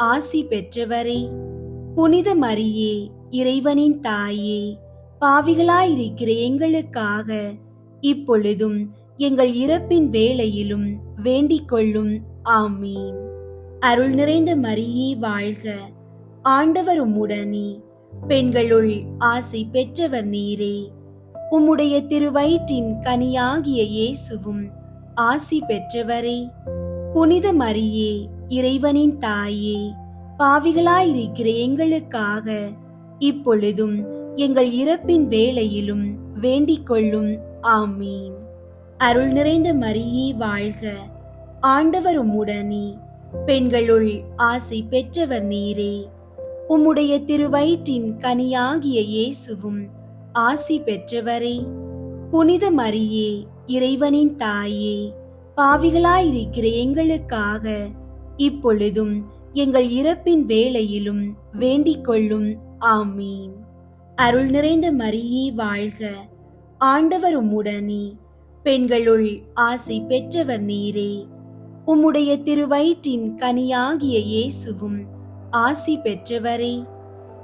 ஆசி பெற்றவரே. புனித மரியே, இறைவனின் தாயே, பாவிகளாயிருக்கிற எங்களுக்காக இப்பொழுதும் எங்கள் இறப்பின் வேளையிலும் வேண்டிக் கொள்ளும். ஆமீன். அருள் நிறைந்த மரியே வாழ்க, ஆண்டவர் உம்முடனே. பெண்களுள் ஆசி பெற்றவர் நீரே. உம்முடைய திருவயிற்றின் கனியாகிய இயேசுவும் ஆசி பெற்றவரே. புனித மரியே, இறைவனின் தாயே, பாவிகளாயிருக்கிற எங்களுக்காக இப்பொழுதும் எங்கள் இறப்பின் வேளையிலும் வேண்டிக் கொள்ளும். ஆமீன். அருள் நிறைந்த மரியே வாழ்க, ஆண்டவர் உம்முடனே. பெண்களுள் ஆசி பெற்றவர் நீரே. உம்முடைய திருவயிற்றின் கனியாகிய இயேசுவும் ஆசி பெற்றவரே. புனித மரியே, இறைவனின் தாயே, பாவிகளாயிருக்கிற எங்களுக்காக இப்பொழுதும் எங்கள் இறப்பின் வேளையிலும் வேண்டிக் கொள்ளும். ஆமீன். அருள் நிறைந்த மரியே வாழ்க, ஆண்டவர் உம்முடனே, பெண்களுள் ஆசி பெற்றவர் நீரே. உம்முடைய திருவயிற்றின் கனியாகிய இயேசுவும் ஆசி பெற்றவரே.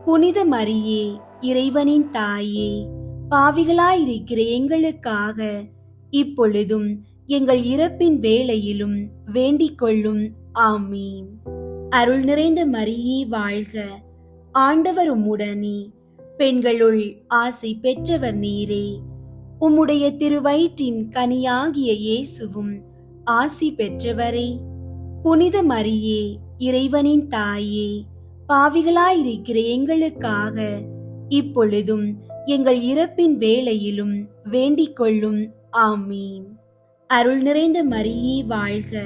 புனித மரியே, இறைவனின் தாயே, பாவிகளாயிருக்கிற எங்களுக்காக இப்பொழுதும் எங்கள் இறப்பின் வேளையிலும் வேண்டிக் கொள்ளும். ஆமீன். அருள் நிறைந்த மரியே வாழ்க, ஆண்டவர் உம்முடனே, பெண்களுள் ஆசி பெற்றவர் நீரே. உம்முடைய திருவயிற்றின் கனியாகிய இயேசுவும் ஆசி பெற்றவரே. புனித மரியே, இறைவனின் தாயே, பாவிகளாயிருக்கிற எங்களுக்காக இப்பொழுதும் எங்கள் இறப்பின் வேளையிலும் வேண்டிக் கொள்ளும். ஆமீன். அருள் நிறைந்த மரியே வாழ்க,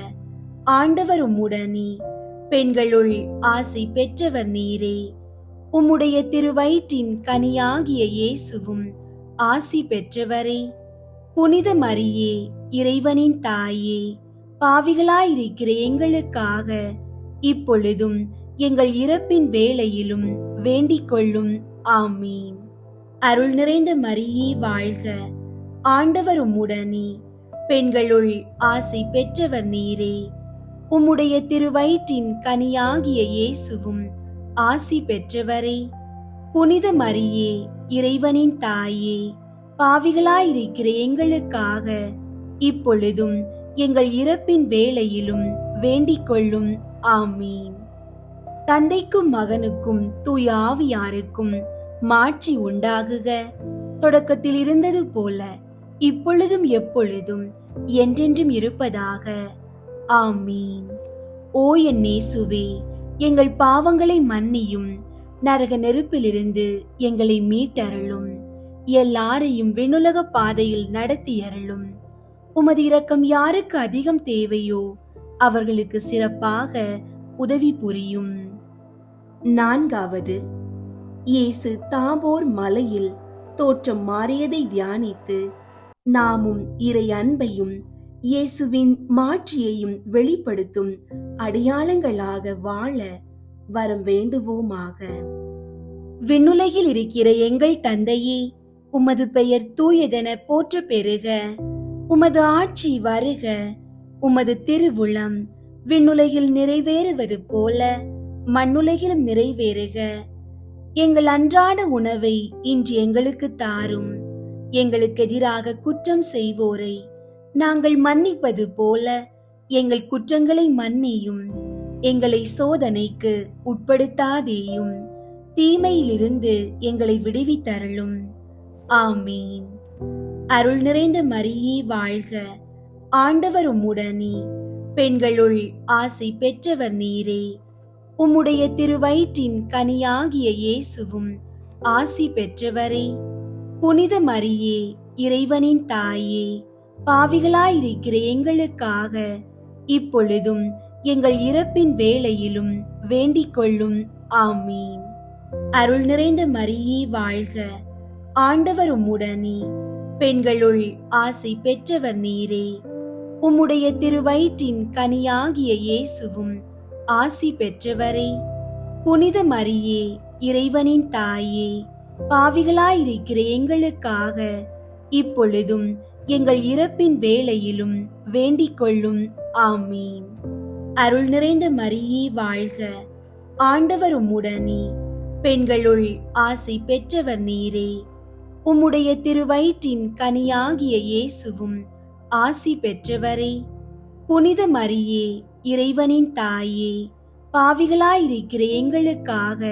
ஆண்டவர் உம்முடனே, பெண்களுள் ஆசி பெற்றவர் நீரே. உம்முடைய திருவயிற்றின் கனியாகிய இயேசுவும் ஆசி பெற்றவரே. புனித மரியே, இறைவனின் தாயே, பாவிகளாயிருக்கிற எங்களுக்காக இப்பொழுதும் எங்கள் இறப்பின் வேளையிலும் வேண்டிக் கொள்ளும். ஆமீன். அருள் நிறைந்த மரியே வாழ்க, ஆண்டவர் உம்முடனே, பெண்களுள் ஆசி பெற்றவர் நீரே. உம்முடைய திருவயிற்றின் கனியாகிய இயேசுவும் ஆசி பெற்றவரே. புனித மரியே, இறைவனின் தாயே, பாவிகளாயிருக்கிற எங்களுக்காக இப்பொழுதும் எங்கள் இறப்பின் வேளையிலும் வேண்டிக் கொள்ளும். ஆமீன். தந்தைக்கும் மகனுக்கும் தூய ஆவியாருக்கும் மாட்சி உண்டாகுக. தொடக்கத்தில் இருந்தது போல இப்பொழுதும் எப்பொழுதும் என்றென்றும் இருப்பதாக. ஆமீன். ஓ என் இயேசுவே, எங்கள் பாவங்களை மன்னியும், நரக நெருப்பிலிருந்து எங்களை மீட்டருளும், எல்லாரையும் விண்ணுலக பாதையில் நடத்தியருளும். உமது இரக்கம் யாருக்கு அதிகம் தேவையோ அவர்களுக்கு சிறப்பாக உதவி புரியும். நான்காவது, இயேசு தாபோர் மலையில் தோற்றம் மாறியதை தியானித்து நாமும் இறை அன்பையும் இயேசுவின் மாட்சியையும் வெளிப்படுத்தும் அடையாளங்களாக வாழ வரம் வேண்டுவோமாக. விண்ணுலகில் இருக்கிற எங்கள் தந்தையே, உமது பெயர் தூயதென போற்ற பெறுக. உமது ஆட்சி வருக. உமது திருவுளம் விண்ணுலகில் நிறைவேறுவது போல மண்ணுலகிலும் நிறைவேறுக. எங்கள் அன்றாட உணவை இன்று எங்களுக்கு தாரும். எங்களுக்கு எதிராக குற்றம் செய்வோரை நாங்கள் மன்னிப்பது போல எங்கள் குற்றங்களை மன்னியும். எங்களை சோதனைக்கு உட்படுத்தாதேயும், தீமையிலிருந்து எங்களை விடுவித்தருளும். ஆமீன். அருள் நிறைந்த மரியே வாழ்க, ஆண்டவர் உம்முடனே, பெண்களுள் ஆசி பெற்றவர் நீரே. உம்முடைய திருவயிற்றின் கனியாகிய இயேசுவும் ஆசி பெற்றவரே. புனித மரியே, இறைவனின் தாயே, பாவிகளாயிருக்கிற எங்களுக்காக இப்பொழுதும் எங்கள் இறப்பின் வேளையிலும் வேண்டிக் கொள்ளும். ஆமீன். அருள் நிறைந்த மரியே வாழ்க, ஆண்டவர் உம்முடனே, பெண்களுள் ஆசி பெற்றவர் நீரே. உம்முடைய திருவயிற்றின் கனியாகிய இயேசுவும் ஆசி பெற்றவரே. புனித மரியே, இறைவனின் தாயே, பாவிகளாயிருக்கிற எங்களுக்காக இப்பொழுதும் எங்கள் இறப்பின் வேளையிலும் வேண்டிக் கொள்ளும். ஆமீன். அருள் நிறைந்த மரியே வாழ்க, ஆண்டவர் உம்முடனே, பெண்களுள் ஆசி பெற்றவர் நீரே. உம்முடைய திருவயிற்றின் கனியாகிய இயேசுவும் ஆசி பெற்றவரே. புனித மரியே, இறைவனின் தாயே, பாவிகளாயிருக்கிற எங்களுக்காக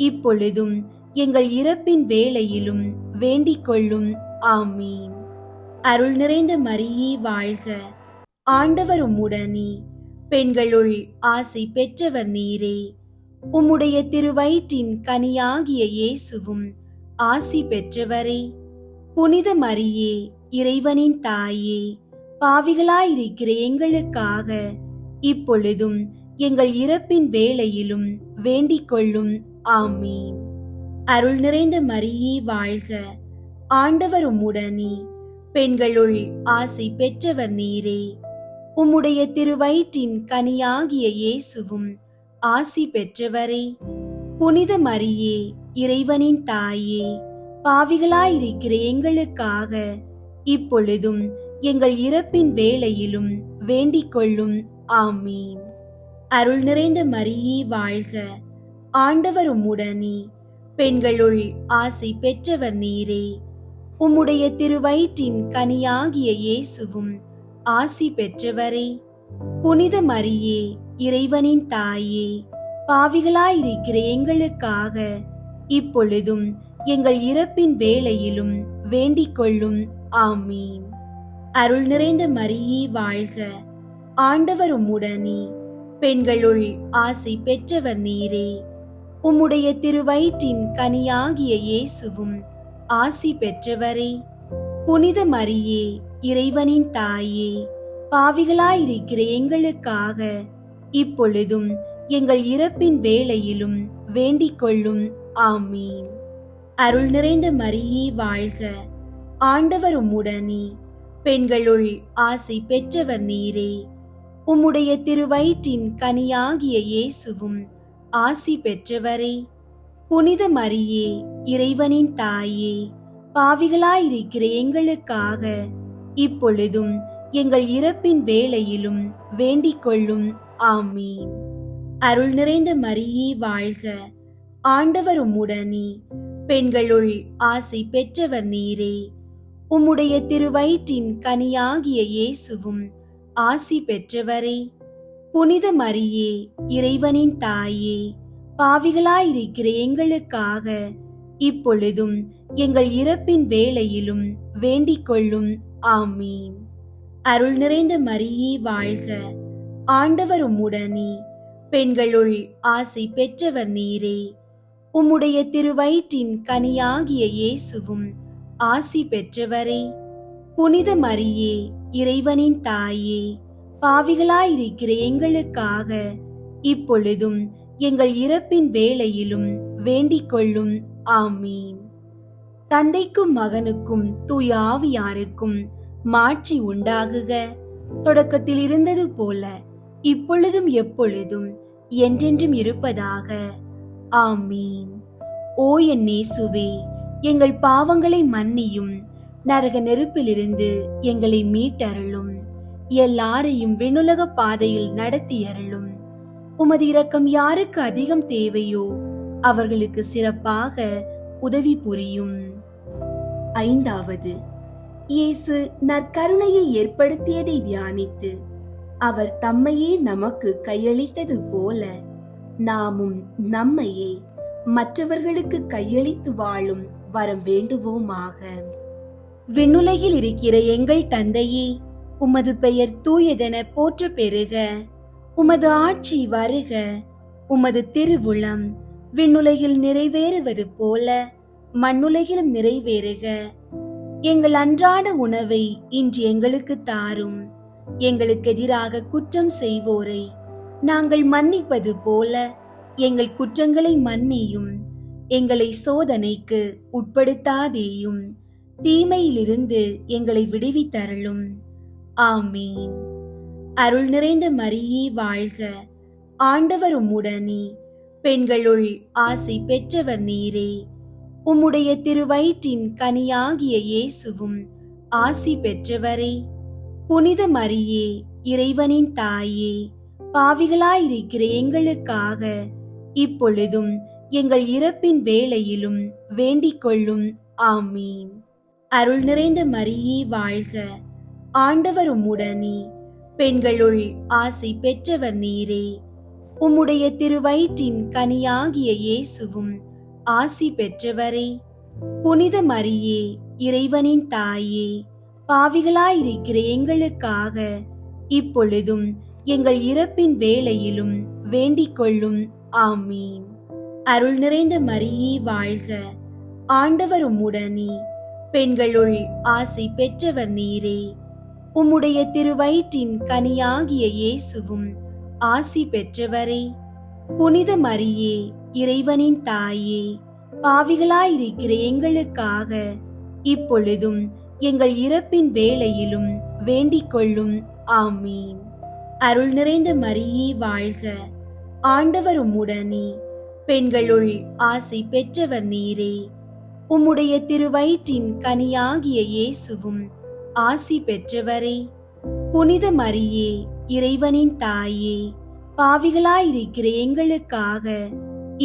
இப்பொழுதும் எங்கள் இறப்பின் வேளையிலும் வேண்டிக் கொள்ளும். ஆமீன். அருள் நிறைந்த மரியே வாழ்க, ஆண்டவர் உம்முடனே, பெண்களுள் ஆசி பெற்றவர் நீரே. உம்முடைய திருவயிற்றின் கனியாகிய இயேசுவும் ஆசி பெற்றவரே. புனித மரியே, இறைவனின் தாயே, பாவிகளாயிருக்கிற எங்களுக்காக இப்பொழுதும் எங்கள் இறப்பின் வேளையிலும் வேண்டிக் கொள்ளும். ஆமீன். அருள் நிறைந்த மரியே வாழ்க, ஆண்டவர் உம்முடனே, பெண்களுள் ஆசி பெற்றவர் நீரே. உம்முடைய திருவயிற்றின் கனியாகிய இயேசுவும் ஆசி பெற்றவரே. புனித மரியே, இறைவனின் தாயே, பாவிகளாயிருக்கிற எங்களுக்காக இப்பொழுதும் எங்கள் இறப்பின் வேளையிலும் வேண்டிக் கொள்ளும். ஆமீன். அருள் நிறைந்த மரியே வாழ்க, ஆண்டவர் உம்முடனே, பெண்களுள் ஆசி பெற்றவர் நீரே. உம்முடைய திருவயிற்றின் கனியாகிய இயேசுவும் ஆசி பெற்றவரே. புனித மரியே, இறைவனின் தாயே, பாவிகளாயிருக்கிற எங்களுக்காக இப்பொழுதும் எங்கள் இறப்பின் வேளையிலும் வேண்டிக் கொள்ளும். ஆமீன். அருள் நிறைந்த மரியே வாழ்க, ஆண்டவர் உம்முடனே, பெண்களுள் ஆசி பெற்றவர் நீரே. உம்முடைய திருவயிற்றின் கனியாகிய இயேசுவும் ஆசி பெற்றவரே. புனித மரியே, இறைவனின் தாயே, பாவிகளாயிருக்கிற எங்களுக்காக இப்பொழுதும் எங்கள் இறப்பின் வேளையிலும் வேண்டிக் கொள்ளும். ஆமீன். அருள் நிறைந்த மரியே வாழ்க, ஆண்டவர் உம்முடனே, பெண்களுள் ஆசி பெற்றவர் நீரே. உம்முடைய திருவயிற்றின் கனியாகிய இயேசுவும் ஆசி பெற்றவரே. புனித மரியே, இறைவனின் தாயே, பாவிகளாயிருக்கிற எங்களுக்காக இப்பொழுதும் எங்கள் இறப்பின் வேளையிலும் வேண்டிக் கொள்ளும். ஆமீன். அருள் நிறைந்த மரியே வாழ்க, ஆண்டவர் உம்முடனே, பெண்களுள் ஆசி பெற்றவர் நீரே. உம்முடைய திருவயிற்றின் கனியாகிய இயேசுவும் ஆசி பெற்றவரே. புனித மரியே, இறைவனின் தாயே, பாவிகளாயிருக்கிற எங்களுக்காக இப்பொழுதும் எங்கள் இறப்பின் வேளையிலும் வேண்டிக் கொள்ளும். ஆமீன். அருள் நிறைந்த மரியே வாழ்க, ஆண்டவர் உம்முடனே, பெண்களுள் ஆசி பெற்றவர் நீரே. உம்முடைய திருவயிற்றின் கனியாகிய இயேசுவும் ஆசி பெற்றவரே. புனித மரியே, இறைவனின் தாயே, பாவிகளாயிருக்கிற எங்களுக்காக இப்பொழுதும் எங்கள் இறப்பின் வேளையிலும் வேண்டிக் கொள்ளும். ஆமீன். தந்தைக்கும் மகனுக்கும் தூய ஆவியாருக்கும் மாட்சி உண்டாகுக. தொடக்கத்தில் இருந்தது போல இப்பொழுதும் எப்பொழுதும் என்றென்றும் இருப்பதாக. ஆமீன். ஓ என் இயேசுவே, எங்கள் பாவங்களை மன்னியும், நரக நெருப்பிலிருந்து எங்களை மீட்டருளும், எல்லாரையும் விண்ணுலக பாதையில் நடத்தியருளும். உமது இரக்கம் யாருக்கு அதிகம் தேவையோ அவர்களுக்கு சிறப்பாக உதவி புரியும். ஐந்தாவது, இயேசு நற்கருணையை ஏற்படுத்தியதை தியானித்து அவர் தம்மையே நமக்கு கையளித்தது போல நாமும் நம்மையே மற்றவர்களுக்கு கையளித்து வாழும் வரம் வேண்டுவோமாக. விண்ணுலகில் இருக்கிற எங்கள் தந்தையே, உமது பெயர் தூயதென போற்ற பெறுக. உமது ஆட்சி வருக. உமது திருவுளம் விண்ணுலகில் நிறைவேறுவது போல மண்ணுலகிலும் நிறைவேறுக. எங்கள் அன்றாட உணவை இன்று எங்களுக்கு தாரும். எங்களுக்கு எதிராக குற்றம் செய்வோரை நாங்கள் மன்னிப்பது போல எங்கள் குற்றங்களை மன்னியும். எங்களை சோதனைக்கு உட்படுத்தாதேயும், தீமையிலிருந்து எங்களை விடுவித்தருளும். ஆமீன். அருள் நிறைந்த மரியே வாழ்க, ஆண்டவர் உம்முடனே, பெண்களுள் ஆசி பெற்றவர் நீரே. உம்முடைய திருவயிற்றின் கனியாகிய இயேசுவும் ஆசி பெற்றவரே. புனித மரியே, இறைவனின் தாயே, பாவிகளாயிருக்கிற எங்களுக்காக இப்பொழுதும் எங்கள் இறப்பின் வேளையிலும் வேண்டிக் கொள்ளும். ஆமீன். அருள் நிறைந்த மரியே வாழ்க, ஆண்டவர் உம்முடனே, பெண்களுள் ஆசி பெற்றவர் நீரே. உம்முடைய திருவயிற்றின் கனியாகிய இயேசுவும் ஆசி பெற்றவரே. புனித மரியே, இறைவனின் தாயே, பாவிகளாயிருக்கிற எங்களுக்காக இப்பொழுதும் எங்கள் இறப்பின் வேளையிலும் வேண்டிக் கொள்ளும். ஆமீன். அருள் நிறைந்த மரியே வாழ்க, ஆண்டவர் உம்முடனே, பெண்களுள் ஆசி பெற்றவர் நீரே. உம்முடைய திருவயிற்றின் கனியாகிய இயேசுவும் ஆசி பெற்றவரே. புனித மரியே, இறைவனின் தாயே, பாவிகளாயிருக்கிற எங்களுக்காக இப்பொழுதும் எங்கள் இறப்பின் வேளையிலும் வேண்டிக் கொள்ளும். ஆமீன். அருள் நிறைந்த மரியே வாழ்க, ஆண்டவர் உம்முடனே, பெண்களுள் ஆசி பெற்றவர் நீரே. உம்முடைய திருவயிற்றின் கனியாகிய இயேசுவும் ஆசி பெற்றவரே. புனித மரியே, இறைவனின் தாயே, பாவிகளாயிருக்கிற எங்களுக்காக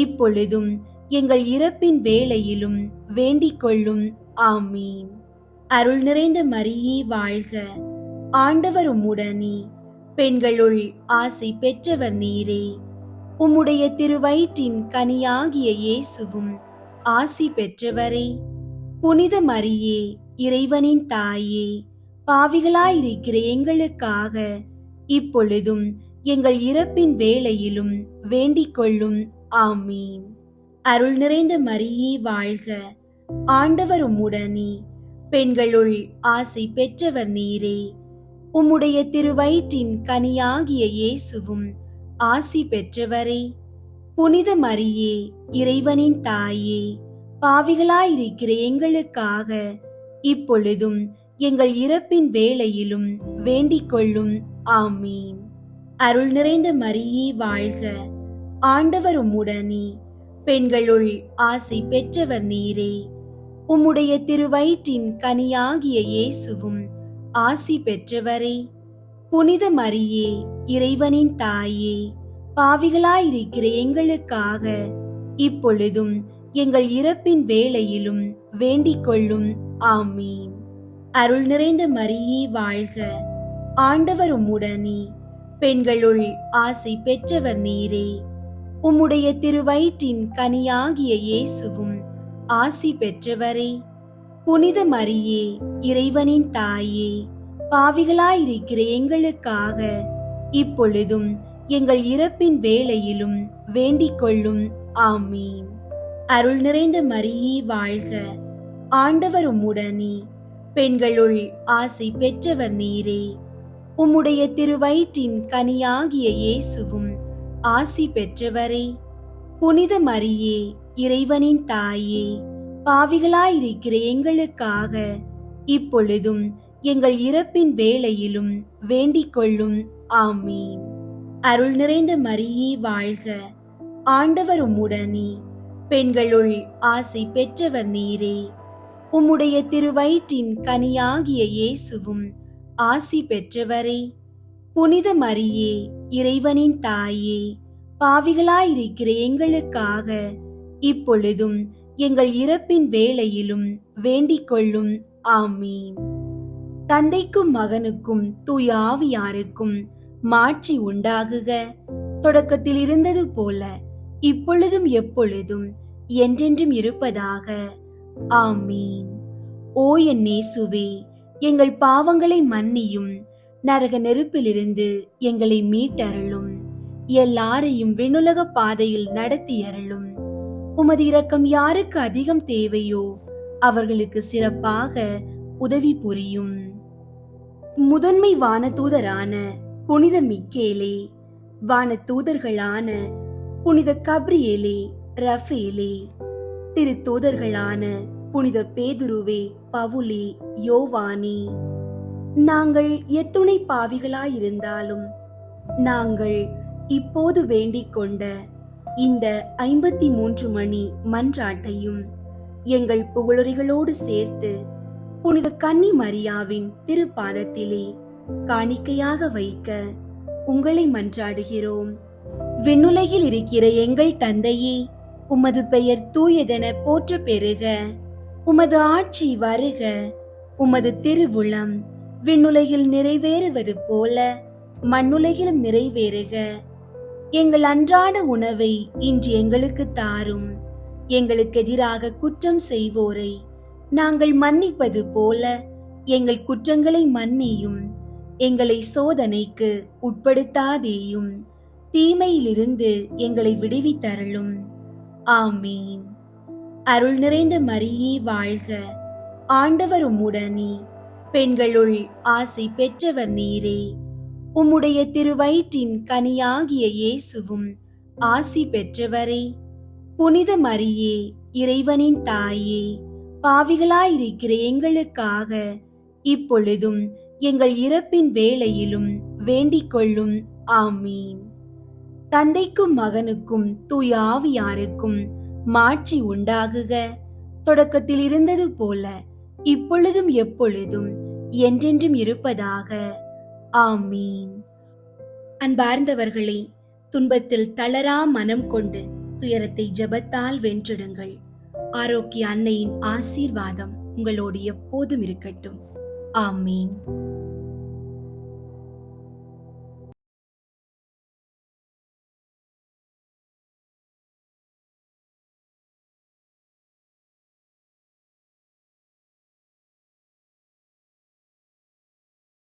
இப்பொழுதும் எங்கள் இறப்பின் வேளையிலும் வேண்டிக் கொள்ளும். ஆமீன். அருள் நிறைந்த மரியே வாழ்க, ஆண்டவர் உம்முடனே, பெண்களுள் ஆசி பெற்றவர் நீரே. உம்முடைய திருவயிற்றின் கனியாகிய இயேசுவும் ஆசி பெற்றவரே. புனித மரியே, இறைவனின் தாயே, பாவிகளாயிருக்கிற எங்களுக்காக இப்பொழுதும் எங்கள் இறப்பின் வேளையிலும் வேண்டிக் கொள்ளும். ஆமீன். அருள் நிறைந்த மரியே வாழ்க, ஆண்டவர் உம்முடனே, பெண்களுள் ஆசி பெற்றவர் நீரே. உம்முடைய திருவயிற்றின் கனியாகிய இயேசுவும் ஆசி பெற்றவரே. புனித மரியே, இறைவனின் தாயே, பாவிகளாயிருக்கிற எங்களுக்காக இப்பொழுதும் எங்கள் இறப்பின் வேளையிலும் வேண்டிக் கொள்ளும். ஆமீன். அருள் நிறைந்த மரியே வாழ்க, ஆண்டவர் உம்முடனே, பெண்களுள் ஆசி பெற்றவர் நீரே. உம்முடைய திருவயிற்றின் கனியாகிய இயேசுவும் ஆசி பெற்றவரே. புனித மரியே, இறைவனின் தாயே, பாவிகளாயிருக்கிற எங்களுக்காக இப்பொழுதும் எங்கள் இறப்பின் வேளையிலும் வேண்டிக் கொள்ளும். ஆமீன். அருள் நிறைந்த மரியே வாழ்க, ஆண்டவர் உம்முடனே, பெண்களுள் ஆசி பெற்றவர் நீரே. உம்முடைய திருவயிற்றின் கனியாகிய இயேசுவும் ஆசி பெற்றவரே. புனித மரியே, இறைவனின் தாயே, பாவிகளாயிருக்கிற எங்களுக்காக இப்பொழுதும் எங்கள் இறப்பின் வேளையிலும் வேண்டிக் கொள்ளும். ஆமீன். அருள் நிறைந்த மரியே வாழ்க, ஆண்டவர் உம்முடனே, பெண்களுள் ஆசி பெற்றவர் நீரே. உம்முடைய திருவயிற்றின் கனியாகிய இயேசுவும் ஆசி பெற்றவரே. புனித மரியே, இறைவனின் தாயே, பாவிகளாயிருக்கிற எங்களுக்காக இப்பொழுதும் எங்கள் இறப்பின் வேளையிலும் வேண்டிக் கொள்ளும். ஆமீன். அருள் நிறைந்த மரியே வாழ்க, ஆண்டவர் உம்முடனே, பெண்களுள் ஆசி பெற்றவர் நீரே. உம்முடைய திருவயிற்றின் கனியாகிய இயேசுவும் ஆசி பெற்றவரே. புனித மரியே, இறைவனின் தாயே, பாவிகளாயிருக்கிற எங்களுக்காக இப்பொழுதும் எங்கள் இறப்பின் வேளையிலும் வேண்டிக் கொள்ளும். ஆமீன். தந்தைக்கும் மகனுக்கும் தூய ஆவியாருக்கும் மாட்சி உண்டாகுக. தொடக்கத்தில் இருந்தது போல இப்பொழுதும் எப்பொழுதும் என்றென்றும் இருப்பதாக. ஆமீன். ஓ என் இயேசுவே, எங்கள் பாவங்களை மன்னியும், நரக நெருப்பிலிருந்து எங்களை மீட்டருளும், எல்லாரையும் விண்ணுலக பாதையில் நடத்தியருளும். உமது இரக்கம் யாருக்கு அதிகம் தேவையோ அவர்களுக்கு சிறப்பாக உதவி புரியும். முதன்மை வானதூதரான புனித மிக்கேலே, வானதூதர்களான புனித கப்ரியேலே, ரஃபேலே, திருத்தூதர்களான புனித பேதுருவே, பவுலே, யோவானே, நாங்கள் எத்துணை பாவிகளாயிருந்தாலும் நாங்கள் இப்போது வேண்டிக் கொண்ட இந்த 53 மணி மன்றாட்டையும் எங்கள் புகழுரைகளோடு சேர்த்து புனித கன்னி மரியாவின் திருப்பாதத்திலே காணிக்கையாக வைக்க உங்களை மன்றாடுகிறோம். விண்ணுலகில் இருக்கிற எங்கள் தந்தையே, உமது பெயர் தூயதென போற்ற பெறுக. உமது ஆட்சி வருக. உமது திருவுளம் விண்ணுலகில் நிறைவேறுவது போல மண்ணுலகிலும் நிறைவேறுக. எங்கள் அன்றாட உணவை இன்று எங்களுக்கு தாரும். எங்களுக்கு எதிராக குற்றம் செய்வோரை நாங்கள் மன்னிப்பது போல எங்கள் குற்றங்களை மன்னியும். எங்களை சோதனைக்கு உட்படுத்தாதேயும், தீமையிலிருந்து எங்களை விடுவித்தருளும். ஆமீன். அருள் நிறைந்த மரியே வாழ்க, ஆண்டவர் உம்முடனே, பெண்களுள் ஆசி பெற்றவர் நீரே. உம்முடைய திருவயிற்றின் கனியாகிய இயேசுவும் ஆசி பெற்றவரே. புனித மரியே, இறைவனின் தாயே, பாவிகளாயிருக்கிற எங்களுக்காக இப்பொழுதும் எங்கள் இறப்பின் வேளையிலும் வேண்டிக் கொள்ளும். ஆமீன். தந்தைக்கும் மகனுக்கும் தூய ஆவியாருக்கும் மாட்சி உண்டாகுக. தொடக்கத்தில் இருந்தது போல இப்பொழுதும் எப்பொழுதும் என்றென்றும் இருப்பதாக. ஆமீன். அன்பார்ந்தவர்களே, துன்பத்தில் தளரா மனம் கொண்டு துயரத்தை ஜெபத்தால் வென்றிடுங்கள். ஆரோக்கிய அன்னையின் ஆசீர்வாதம் உங்களோடு எப்போதும் இருக்கட்டும். ஆமீன்.